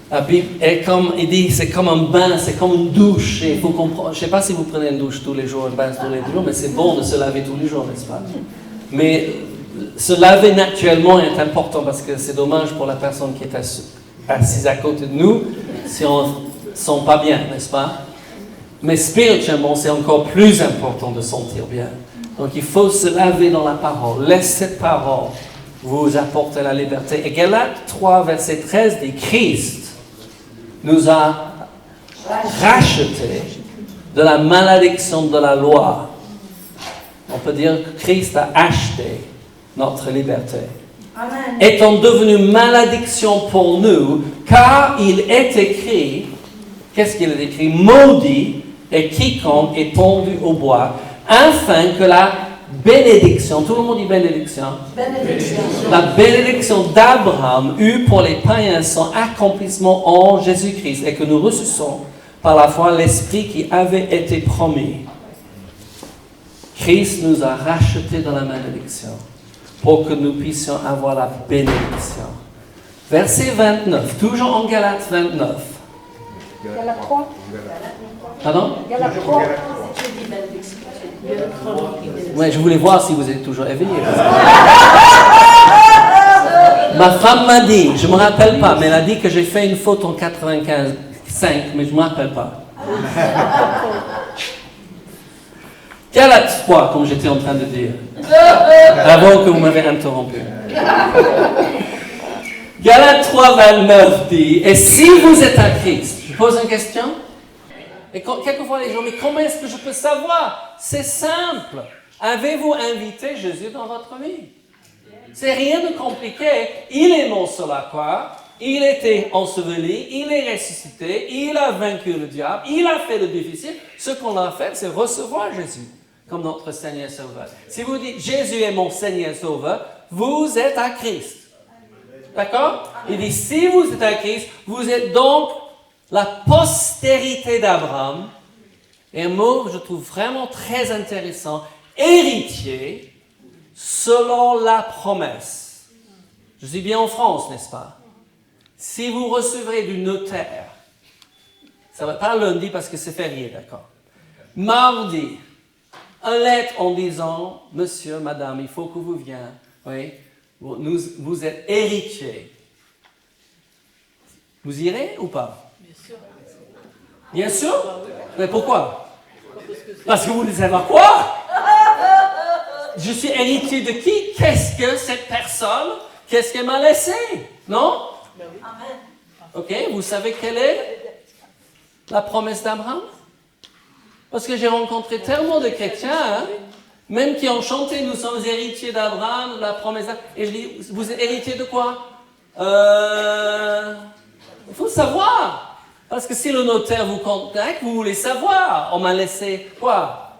La Bible est comme, il dit, c'est comme un bain, c'est comme une douche. Et il faut comprendre, je ne sais pas si vous prenez une douche tous les jours, un bain tous les jours, mais c'est bon de se laver tous les jours, n'est-ce pas? Mais se laver naturellement est important parce que c'est dommage pour la personne qui est assise à côté de nous si on ne sent pas bien, n'est-ce pas? Mais spirituellement, c'est encore plus important de sentir bien. Donc il faut se laver dans la parole. Laisse cette parole vous apporter la liberté. Et Galates 3, verset 13 dit, Christ nous a rachetés de la malédiction de la loi. On peut dire que Christ a acheté notre liberté. Amen. Étant devenu malédiction pour nous, car il est écrit, qu'est-ce qu'il est écrit? Maudit est quiconque est pendu au bois, afin que la bénédiction, tout le monde dit bénédiction, la bénédiction d'Abraham eut pour les païens son accomplissement en Jésus-Christ et que nous recevons par la foi l'Esprit qui avait été promis. Christ nous a rachetés dans la malédiction pour que nous puissions avoir la bénédiction. Verset 29, toujours en Galates 29. Galates 3. Pardon? Galates 3. Oui, je voulais voir si vous êtes toujours éveillés. Ma femme m'a dit, je ne me rappelle pas, mais elle a dit que j'ai fait une faute en 95, mais je ne me rappelle pas. Galates 3, comme j'étais en train de dire, avant que vous m'avez interrompu. Galates 3, 29 dit, et si vous êtes un Christ, je pose une question. Et quelquefois les gens, mais comment est-ce que je peux savoir? C'est simple. Avez-vous invité Jésus dans votre vie? C'est rien de compliqué. Il est mort sur la croix, il était enseveli, il est ressuscité, il a vaincu le diable, il a fait le difficile. Ce qu'on a fait, c'est recevoir Jésus comme notre Seigneur Sauveur. Si vous dites Jésus est mon Seigneur Sauveur, vous êtes à Christ. D'accord? Il dit, si vous êtes à Christ, vous êtes donc la postérité d'Abraham. Et un mot que je trouve vraiment très intéressant, héritier selon la promesse. Je suis bien en France, n'est-ce pas? Si vous recevrez du notaire, ça ne va pas lundi parce que c'est férié, d'accord? Mardi, une lettre en disant, monsieur, madame, il faut que vous veniez, oui? Vous êtes héritier. Vous irez ou pas? Bien sûr. Bien sûr? Mais pourquoi? Parce que vous voulez savoir quoi? Je suis héritier de qui? Qu'est-ce que cette personne, qu'est-ce qu'elle m'a laissé? Non? Amen. Ok, vous savez quelle est la promesse d'Abraham? Parce que j'ai rencontré tellement de chrétiens, hein, même qui ont chanté, nous sommes héritiers d'Abraham, la promesse d'Abraham. Et je dis, vous êtes héritier de quoi? Il faut savoir. Parce que si le notaire vous contacte, vous voulez savoir. On m'a laissé quoi?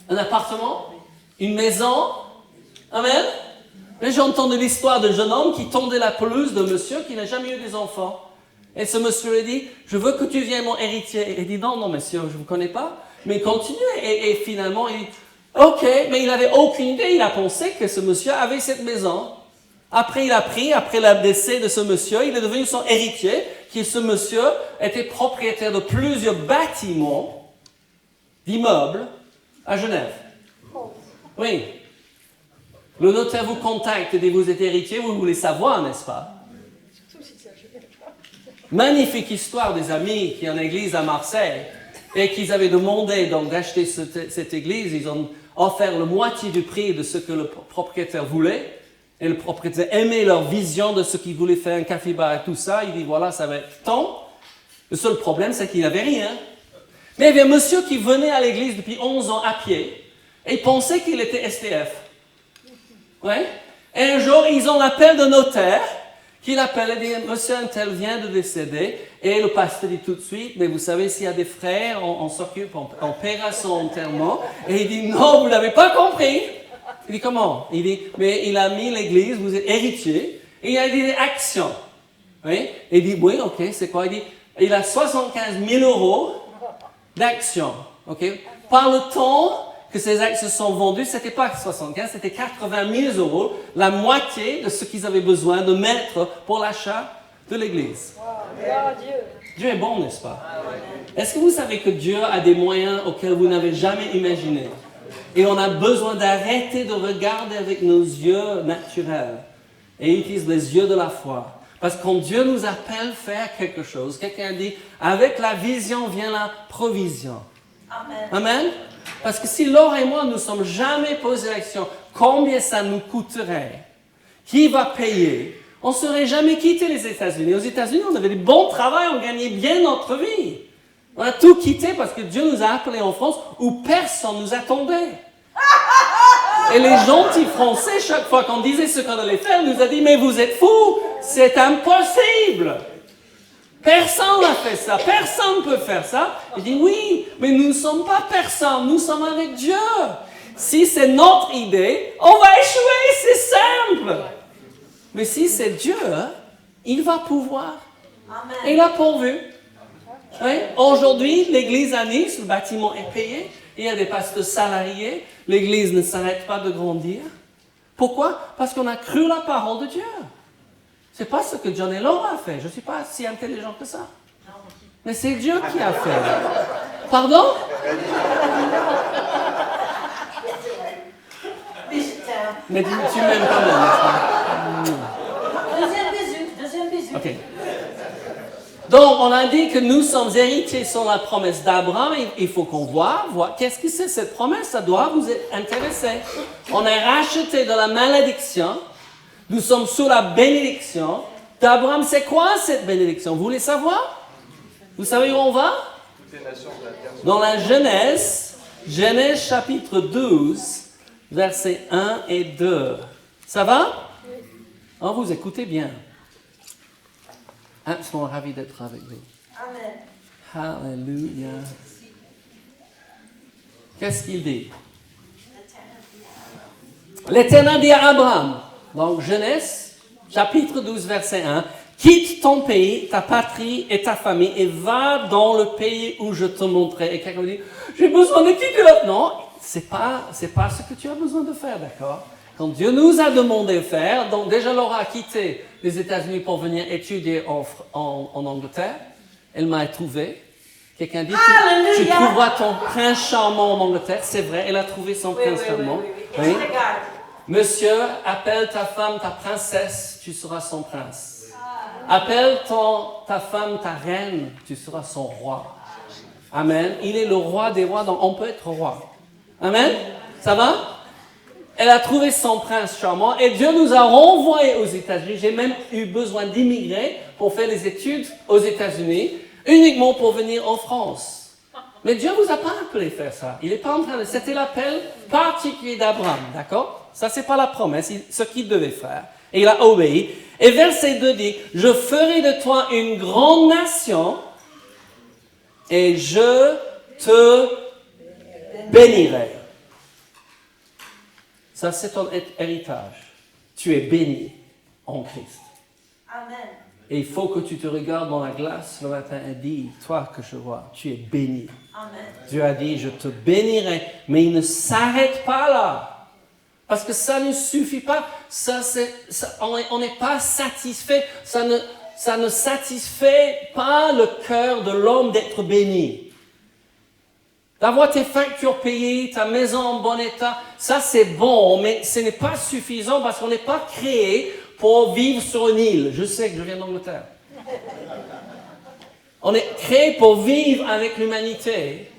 Un appartement? Une maison? Amen? Mais j'entends de l'histoire d'un jeune homme qui tondait la pelouse d'un monsieur qui n'a jamais eu des enfants. Et ce monsieur lui dit, je veux que tu viennes mon héritier. Il dit, non, monsieur, je ne vous connais pas. Mais il continue et finalement, il dit, ok, mais il n'avait aucune idée. Il a pensé que ce monsieur avait cette maison. Après, il a pris, après le décès de ce monsieur, il est devenu son héritier, qui ce monsieur était propriétaire de plusieurs bâtiments, d'immeubles, à Genève. Oui. Le notaire vous contacte et dit, vous êtes héritier, vous voulez savoir, n'est-ce pas? Magnifique histoire des amis qui ont une église à Marseille et qu'ils avaient demandé donc d'acheter cette église. Ils ont offert la moitié du prix de ce que le propriétaire voulait. Et le propriétaire aimait leur vision de ce qu'il voulait faire, un café-bar et tout ça. Il dit, voilà, ça va être tant. Le seul problème, c'est qu'il n'avait rien. Mais il y avait un monsieur qui venait à l'église depuis 11 ans à pied et il pensait qu'il était SDF. Ouais. Et un jour, ils ont l'appel de notaire qui l'appelle et dit, monsieur un tel vient de décéder. Et le pasteur dit tout de suite, mais vous savez, s'il y a des frères, on s'occupe, on paiera son enterrement. Et il dit, non, vous n'avez pas compris. Il dit, comment? Il dit, mais il a mis l'église, vous êtes héritier, et il a dit des actions. Oui? Et il dit, oui, ok, c'est quoi? Il dit, il a 75 000 € d'actions. Ok? Par le temps que ces actions sont vendues, c'était pas 75, c'était 80 000 €, la moitié de ce qu'ils avaient besoin de mettre pour l'achat de l'église. Dieu est bon, n'est-ce pas? Est-ce que vous savez que Dieu a des moyens auxquels vous n'avez jamais imaginé? Et on a besoin d'arrêter de regarder avec nos yeux naturels et utiliser les yeux de la foi. Parce que quand Dieu nous appelle à faire quelque chose, quelqu'un dit, avec la vision vient la provision. Amen. Amen. Parce que si Laure et moi, nous ne sommes jamais posé la question, combien ça nous coûterait? Qui va payer? On ne serait jamais quitté les États-Unis. Aux États-Unis, on avait des bons travails, on gagnait bien notre vie. On a tout quitté parce que Dieu nous a appelés en France où personne ne nous attendait. Et les gentils Français, chaque fois qu'on disait ce qu'on allait faire, nous a dit, mais vous êtes fous, c'est impossible. Personne n'a fait ça, personne ne peut faire ça. Il dit, oui, mais nous ne sommes pas personne, nous sommes avec Dieu. Si c'est notre idée, on va échouer, c'est simple. Mais si c'est Dieu, il va pouvoir. Amen. Et il a pourvu. Oui? Aujourd'hui, l'église à Nice, le bâtiment est payé, il y a des pasteurs salariés, l'église ne s'arrête pas de grandir. Pourquoi? Parce qu'on a cru la parole de Dieu. Ce n'est pas ce que John et Laura a fait. Je ne suis pas si intelligent que ça. Mais c'est Dieu qui a fait. Pardon? Mais tu m'aimes quand même. Deuxième bisou. Ok. Donc, on a dit que nous sommes héritiers sur la promesse d'Abraham. Il faut qu'on voit qu'est-ce que c'est cette promesse. Ça doit vous intéresser. On est racheté de la malédiction Nous sommes sous la bénédiction d'Abraham. C'est quoi cette bénédiction? Vous voulez savoir? Vous savez où on va? Dans la Genèse chapitre 12, versets 1 et 2. Ça va? Oh, vous écoutez bien. Absolument ravi d'être avec vous. Amen. Alléluia. Qu'est-ce qu'il dit? L'Éternel dit à Abraham, donc Genèse, chapitre 12, verset 1, « Quitte ton pays, ta patrie et ta famille et va dans le pays où je te montrerai. » Et quelqu'un dit, « J'ai besoin de quitter là. » Non, c'est pas ce que tu as besoin de faire, d'accord? Quand Dieu nous a demandé de faire, donc déjà Laura a quitté les États-Unis pour venir étudier en Angleterre. Elle m'a trouvé. Quelqu'un dit, tu trouveras ton prince charmant en Angleterre. C'est vrai, elle a trouvé son prince charmant. Oui. Monsieur, appelle ta femme ta princesse, tu seras son prince. Appelle ta femme ta reine, tu seras son roi. Amen. Il est le roi des rois, donc on peut être roi. Amen. Ça va? Elle a trouvé son prince charmant et Dieu nous a renvoyés aux États-Unis. J'ai même eu besoin d'immigrer pour faire les études aux États-Unis, uniquement pour venir en France. Mais Dieu ne vous a pas appelé à faire ça. Il n'est pas en train de... C'était l'appel particulier d'Abraham, d'accord? Ça, ce n'est pas la promesse, ce qu'il devait faire. Et il a obéi. Et verset 2 dit, « Je ferai de toi une grande nation et je te bénirai. » Ça, c'est ton héritage. Tu es béni en Christ. Amen. Et il faut que tu te regardes dans la glace le matin et dis, toi que je vois, tu es béni. Amen. Dieu a dit, je te bénirai, mais il ne s'arrête pas là. Parce que ça ne suffit pas. On n'est pas satisfait. Ça ne satisfait pas le cœur de l'homme d'être béni. D'avoir tes factures payées, ta maison en bon état, ça c'est bon, mais ce n'est pas suffisant parce qu'on n'est pas créé pour vivre sur une île. Je sais que je viens d'Angleterre. On est créé pour vivre avec l'humanité.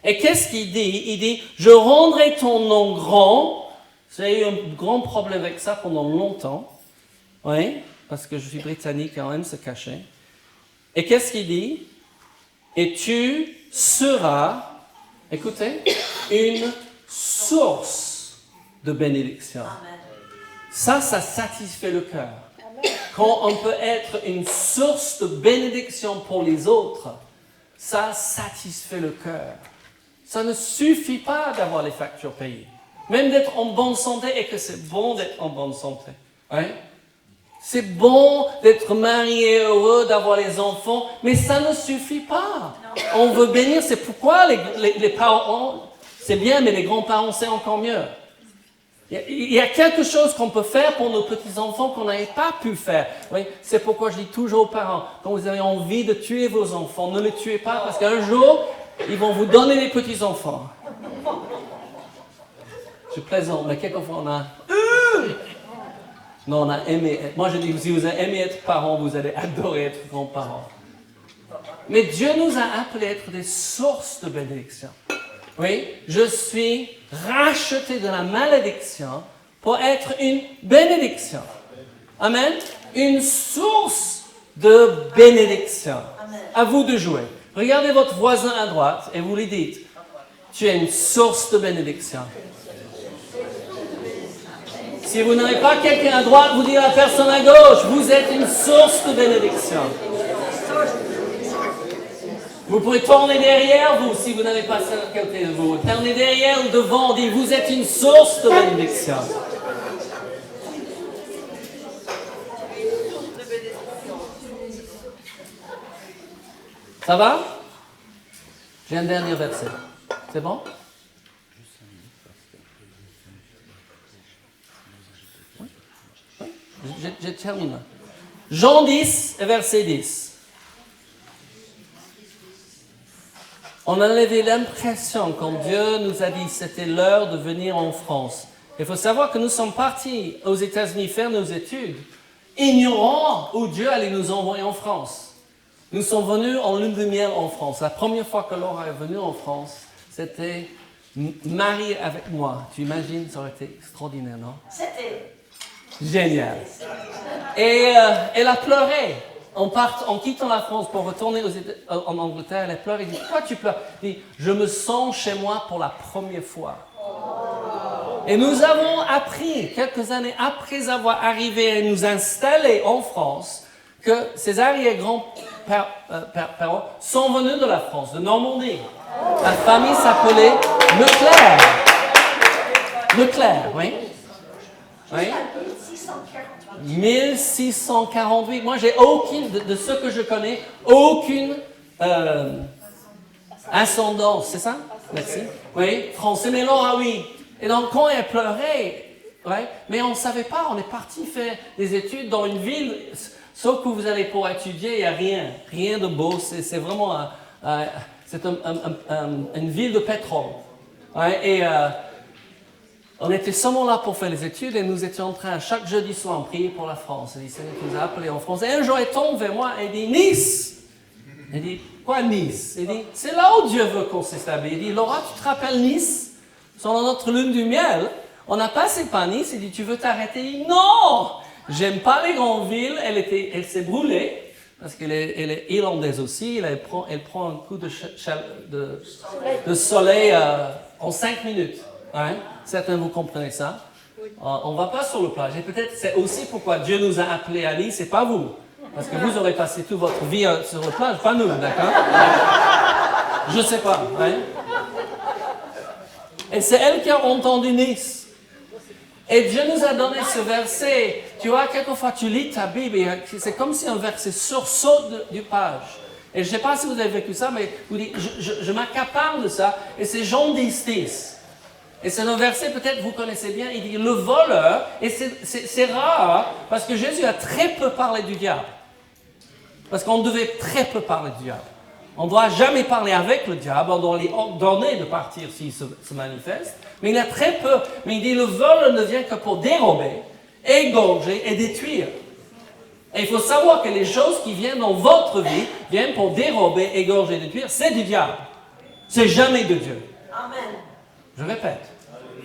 Et qu'est-ce qu'il dit? Il dit, je rendrai ton nom grand. J'ai eu un grand problème avec ça pendant longtemps. Oui, parce que je suis britannique quand même, se cacher. Et qu'est-ce qu'il dit? Et tu seras, écoutez, une source de bénédiction. Ça satisfait le cœur. Quand on peut être une source de bénédiction pour les autres, ça satisfait le cœur. Ça ne suffit pas d'avoir les factures payées. Même d'être en bonne santé, et que c'est bon d'être en bonne santé. Hein? C'est bon d'être marié, heureux, d'avoir les enfants, mais ça ne suffit pas. On veut bénir, c'est pourquoi les parents, c'est bien, mais les grands-parents, c'est encore mieux. Il y a quelque chose qu'on peut faire pour nos petits-enfants qu'on n'avait pas pu faire. Oui, c'est pourquoi je dis toujours aux parents, quand vous avez envie de tuer vos enfants, ne les tuez pas, parce qu'un jour, ils vont vous donner des petits-enfants. Je plaisante, mais quelquefois on a... Non, on a aimé... Moi je dis, si vous avez aimé être parent, vous allez adorer être grands-parents. Mais Dieu nous a appelés à être des sources de bénédiction. Oui, je suis racheté de la malédiction pour être une bénédiction. Amen. Une source de bénédiction. Amen. À vous de jouer. Regardez votre voisin à droite et vous lui dites, tu es une source de bénédiction. Si vous n'avez pas quelqu'un à droite, vous dites à la personne à gauche, vous êtes une source de bénédiction. Vous pouvez tourner derrière vous, si vous n'avez pas ça à côté de vous. Tournez derrière ou devant, dites, vous êtes une source de bénédiction. Ça va? J'ai un dernier verset. C'est bon? Je termine. Jean 10, verset 10. On avait l'impression, quand Dieu nous a dit c'était l'heure de venir en France. Il faut savoir que nous sommes partis aux États-Unis faire nos études, ignorant où Dieu allait nous envoyer en France. Nous sommes venus en lune de miel en France. La première fois que Laura est venue en France, c'était mariée avec moi. Tu imagines, ça aurait été extraordinaire, non? C'était. Génial. Et elle a pleuré. En quittant la France pour retourner en Angleterre, elle a pleuré. Elle dit, pourquoi tu pleures? Elle dit, je me sens chez moi pour la première fois. Et nous avons appris, quelques années après avoir arrivé à nous installer en France, que ses arrière-grands-parents sont venus de la France, de Normandie. La famille s'appelait Leclerc. Leclerc, oui. Oui. 1648. Moi, j'ai aucune, de ce que je connais, aucune ascendance, c'est ça? Merci. Oui, français, mais non, ah oui. Et donc, quand elle pleurait, ouais, mais on ne savait pas, on est parti faire des études dans une ville, sauf que vous allez pour étudier, il n'y a rien de beau, c'est vraiment une ville de pétrole. Ouais, et on était seulement là pour faire les études et nous étions en train, chaque jeudi soir, de prier pour la France. Elle dit, Seigneur, tu nous as appelés en France. Et un jour, elle tombe vers moi et dit, Nice! Elle dit, quoi Nice? Elle dit, c'est là où Dieu veut qu'on s'établisse. Elle dit, Laura, tu te rappelles Nice? Pendant notre lune du miel, on a passé par Nice. Elle dit, tu veux t'arrêter? Elle dit, non! J'aime pas les grandes villes. Elle s'est brûlée parce qu'elle est irlandaise aussi. Elle prend un coup de soleil en 5 minutes. Hein? Certains vous comprenez ça. On ne va pas sur le plage. Et peut-être c'est aussi pourquoi Dieu nous a appelés à Nice, et pas vous. Parce que vous aurez passé toute votre vie sur le plage, pas nous, d'accord? Je ne sais pas. Hein? Et c'est elle qui a entendu Nice. Et Dieu nous a donné ce verset. Tu vois, quelquefois tu lis ta Bible et c'est comme si un verset sursaute du page. Et je ne sais pas si vous avez vécu ça, mais vous dites, je m'accapare de ça. Et c'est Jean 10. Et c'est un verset, peut-être vous connaissez bien, il dit le voleur, et c'est rare, parce que Jésus a très peu parlé du diable. Parce qu'on devait très peu parler du diable. On ne doit jamais parler avec le diable, on doit lui ordonner de partir s'il se manifeste. Mais il a très peu. Mais il dit le vol ne vient que pour dérober, égorger et détruire. Et il faut savoir que les choses qui viennent dans votre vie viennent pour dérober, égorger et détruire. C'est du diable. C'est jamais de Dieu. Amen. Je répète.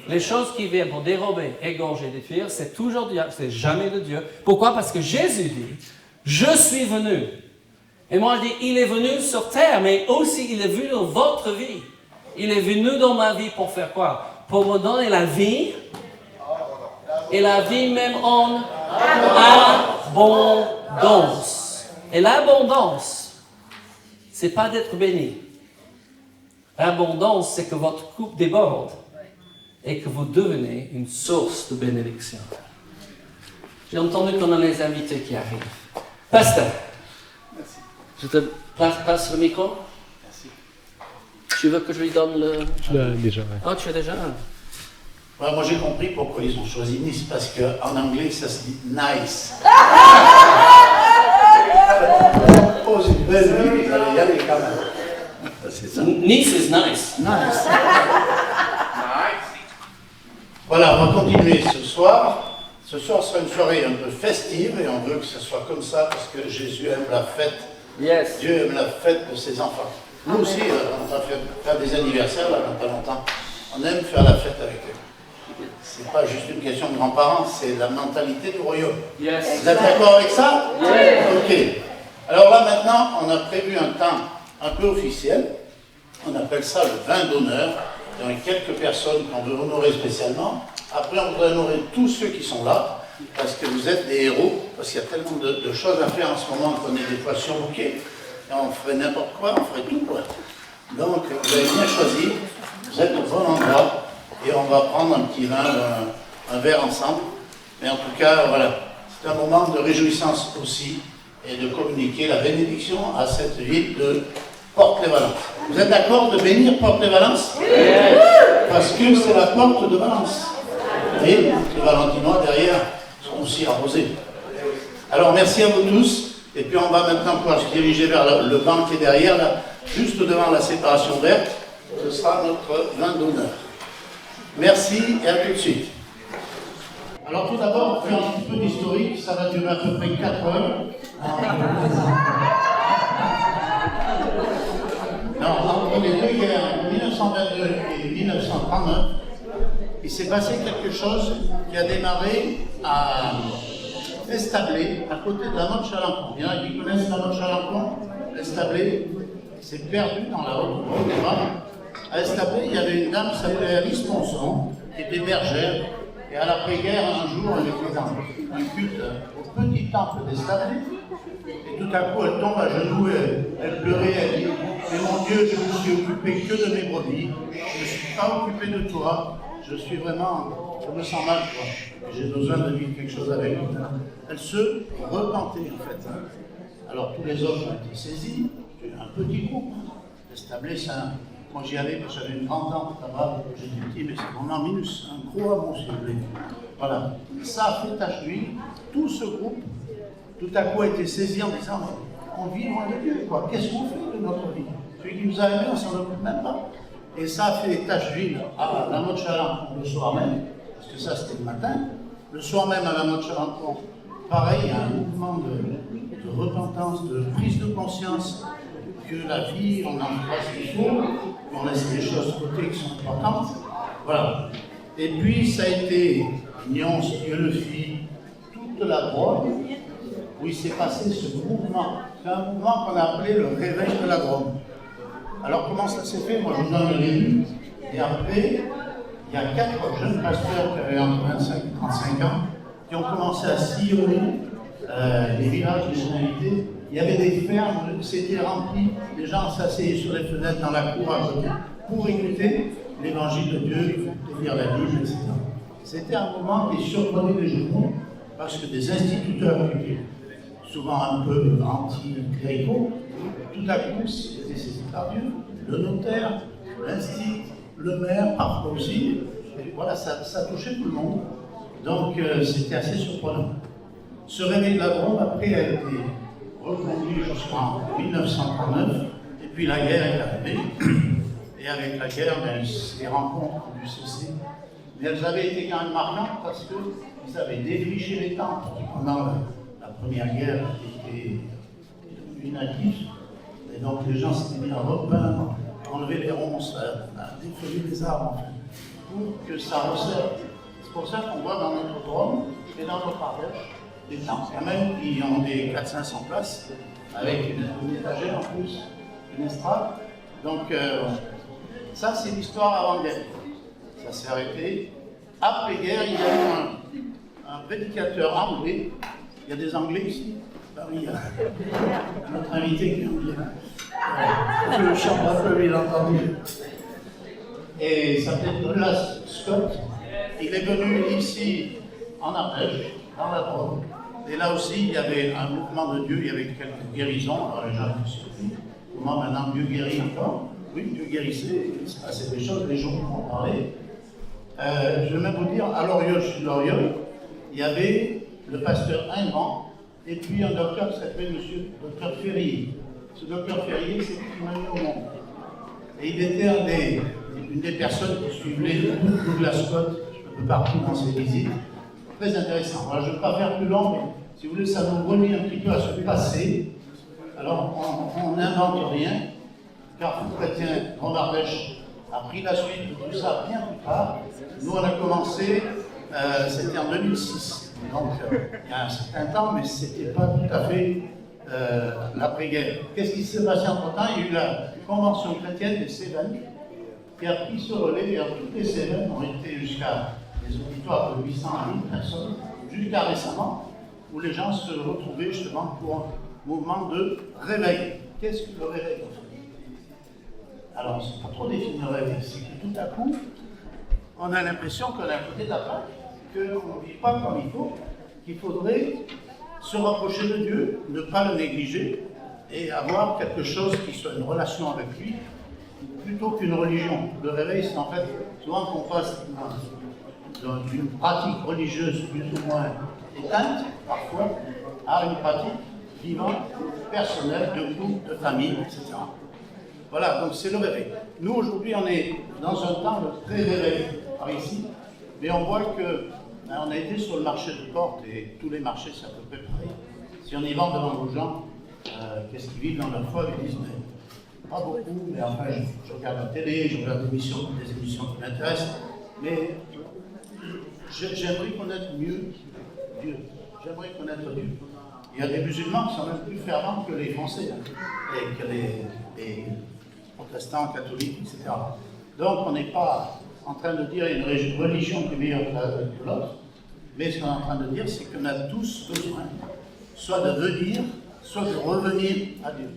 Les choses qui viennent pour dérober, égorger et détruire, c'est toujours du diable. C'est jamais de Dieu. Pourquoi? Parce que Jésus dit, je suis venu. Et moi, je dis, il est venu sur terre, mais aussi, il est venu dans votre vie. Il est venu dans ma vie pour faire quoi? Pour me donner la vie, et la vie même en abondance. Et l'abondance, c'est pas d'être béni. L'abondance, c'est que votre coupe déborde et que vous devenez une source de bénédiction. J'ai entendu qu'on a les invités qui arrivent. Pasteur. Je te passe le micro. Merci. Tu veux que je lui donne le... Je l'ai déjà, ouais. Oh, tu as déjà un. Ouais, moi j'ai compris pourquoi ils ont choisi Nice, parce qu'en anglais ça se dit nice. Oh, c'est une belle ville, vous allez y aller quand même. C'est ça. Nice is nice. Nice. Voilà, on va continuer ce soir. Ce soir sera une soirée un peu festive et on veut que ce soit comme ça parce que Jésus aime la fête. Yes. Dieu aime la fête de ses enfants. Nous aussi, on va faire des anniversaires là, dans pas longtemps. On aime faire la fête avec eux. C'est pas juste une question de grands-parents, c'est la mentalité du royaume. Yes. Vous êtes d'accord avec ça? Oui. Ok. Alors là maintenant, on a prévu un temps un peu officiel. On appelle ça le vin d'honneur. Il y a quelques personnes qu'on veut honorer spécialement. Après, on voudrait honorer tous ceux qui sont là, parce que vous êtes des héros, parce qu'il y a tellement de choses à faire en ce moment qu'on est des fois surbookés. Et on ferait n'importe quoi, on ferait tout, quoi. Donc, vous avez bien choisi, vous êtes au bon endroit, et on va prendre un petit vin, un verre ensemble. Mais en tout cas, voilà, c'est un moment de réjouissance aussi, et de communiquer la bénédiction à cette ville de Port-les-Valence. Vous êtes d'accord de bénir Port-les-Valence? Oui. Parce que c'est la porte de Valence. Et les Valentinois derrière sont aussi arrosés. Alors merci à vous tous. Et puis on va maintenant pouvoir se diriger vers le banc qui est derrière, là, juste devant la séparation verte. Ce sera notre vin d'honneur. Merci et à tout de suite. Alors tout d'abord, on fait un petit peu d'historique. Ça va durer à peu près 4 heures. Non, entre les deux guerres, 1922 et 1939, il s'est passé quelque chose qui a démarré à Establé, à côté de la Motte Chalancon. Il y en a qui connaissent la Motte Chalancon. Establé, c'est perdu dans la route. À Establé, il y avait une dame qui s'appelait Alice Ponson, qui était bergère. Et à l'après-guerre, un jour, elle était dans un culte au petit temple d'Establé. Et tout à coup, elle tombe à genoux, elle pleurait, elle dit « Mais mon Dieu, je ne suis occupé que de mes brebis. Je ne suis pas occupé de toi. Je suis vraiment... Je me sens mal, quoi. J'ai besoin de vivre quelque chose avec vous. » Elle se repentait, en fait. Alors, tous les hommes ont été saisis. Un petit groupe. Establé, ça... Moi, j'y allais parce que j'avais une grande-tante là-bas. J'étais petit, mais c'est mon minus, un gros amour, si vous voulez. Voilà. Ça a fait tache d'huile. Tout ce groupe, tout à coup, a été saisi en disant « On vit loin de Dieu, quoi. Qu'est-ce qu'on fait de notre vie? Celui qui nous a aimés, on s'en occupe même pas. » Et ça a fait tache d'huile à la Motte Chalancon le soir même, parce que ça, c'était le matin. Le soir même, à la Motte Chalancon, pareil, il y a un mouvement de repentance, de prise de conscience que la vie, on en fait ce qu'il faut, on laisse des choses de côté qui sont importantes. Voilà. Et puis, ça a été Nyons, Dieu le fit, toute la Drôme, où il s'est passé ce mouvement. C'est un mouvement qu'on a appelé le réveil de la Drôme. Alors, comment ça s'est fait? Moi, je vous donne le début. Et après, il y a 4 jeunes pasteurs qui avaient entre 25 et 35 ans qui ont commencé à sillonner les villages, les généralités. Il y avait des fermes, c'était rempli, les gens s'asseyaient sur les fenêtres dans la cour à côté pour écouter l'évangile de Dieu, lire la Bible, etc. C'était un moment qui surprenait les journaux parce que des instituteurs qui étaient souvent un peu anti-cléricaux, tout à coup, c'était saisi par Dieu, le notaire, l'institut, le maire, parfois aussi, et voilà, ça touchait tout le monde. Donc c'était assez surprenant. Ce réveil de la Drôme, après, a été reconduit jusqu'en 1939, et puis la guerre est arrivée, et avec la guerre, les rencontres ont dû cesser. Mais elles avaient été quand même marquantes parce qu'ils avaient défriché les temples qui, pendant la première guerre, étaient inactifs, et donc les gens s'étaient mis à repeindre, à enlever les ronces, à défeuiller les arbres, enfin, pour que ça resserre. C'est pour ça qu'on voit dans notre Drôme et dans notre Ardèche, des temples quand même qui ont des 400-500 places, avec une étagère en plus, une estrade. Donc ça c'est l'histoire avant-guerre. Ça s'est arrêté. Après-guerre, il y a eu un prédicateur anglais. Il y a des Anglais ici. Paris, il y a notre invité qui est anglais. Le chant un peu, il a entendu. Et ça s'appelle Douglas Scott. Il est venu ici en Ardèche, dans la Drôme. Et là aussi, il y avait un mouvement de Dieu, il y avait quelques guérisons. Alors les gens étaient surpris. Comment maintenant Dieu guérit encore? Oui, Dieu guérissait, il se passait des choses, les gens en parlaient. Je vais même vous dire, à Loriol, il y avait le pasteur Ingrand et puis un docteur qui s'appelait monsieur docteur Ferrier. Ce docteur Ferrier, c'est lui qui m'a mis au monde. Et il était une des personnes qui suivait Douglas Scott un peu partout dans ses visites. Très intéressant. Alors, je ne vais pas faire plus long, mais si vous voulez, ça nous relie un petit peu à ce passé. Alors, on n'invente rien, car le chrétien Grand Ardèche a pris la suite de tout ça bien plus tard. Nous, on a commencé, c'était en 2006, donc il y a un certain temps, mais ce n'était pas tout à fait l'après-guerre. Qu'est-ce qui s'est passé entre-temps? Il y a eu la Convention chrétienne des Cévennes qui a pris ce relais, et toutes les Cévennes ont été jusqu'à des auditoires de 800 à 1000 personnes, jusqu'à récemment, où les gens se retrouvaient justement pour un mouvement de réveil. Qu'est-ce que le réveil en fait? Alors, on ne sait pas trop définir le réveil, c'est que tout à coup, on a l'impression qu'on est à côté de la plaque, qu'on ne vit pas comme il faut, qu'il faudrait se rapprocher de Dieu, ne pas le négliger, et avoir quelque chose qui soit une relation avec lui, plutôt qu'une religion. Le réveil, c'est en fait souvent qu'on passe d'une pratique religieuse plus ou moins éteinte, parfois, à une pratique vivante, personnelle, de couple, de famille, etc. Voilà, donc c'est le réveil. Nous, aujourd'hui, on est dans un temps de très réveil par ici, mais on voit que on a été sur le marché de Portes, et tous les marchés, c'est à peu près pareil. Si on y va devant nos gens, qu'est-ce qu'ils vivent dans leur foi, ils disent, mais pas beaucoup, mais enfin, je regarde la télé, je regarde des émissions qui m'intéressent, mais j'aimerais connaître mieux Dieu. j'aimerais connaître Dieu. Il y a des musulmans qui sont même plus fervents que les Français, et que les protestants, catholiques, etc. Donc on n'est pas en train de dire une religion qui est meilleure que l'autre, mais ce qu'on est en train de dire, c'est qu'on a tous besoin, soit de venir, soit de revenir à Dieu.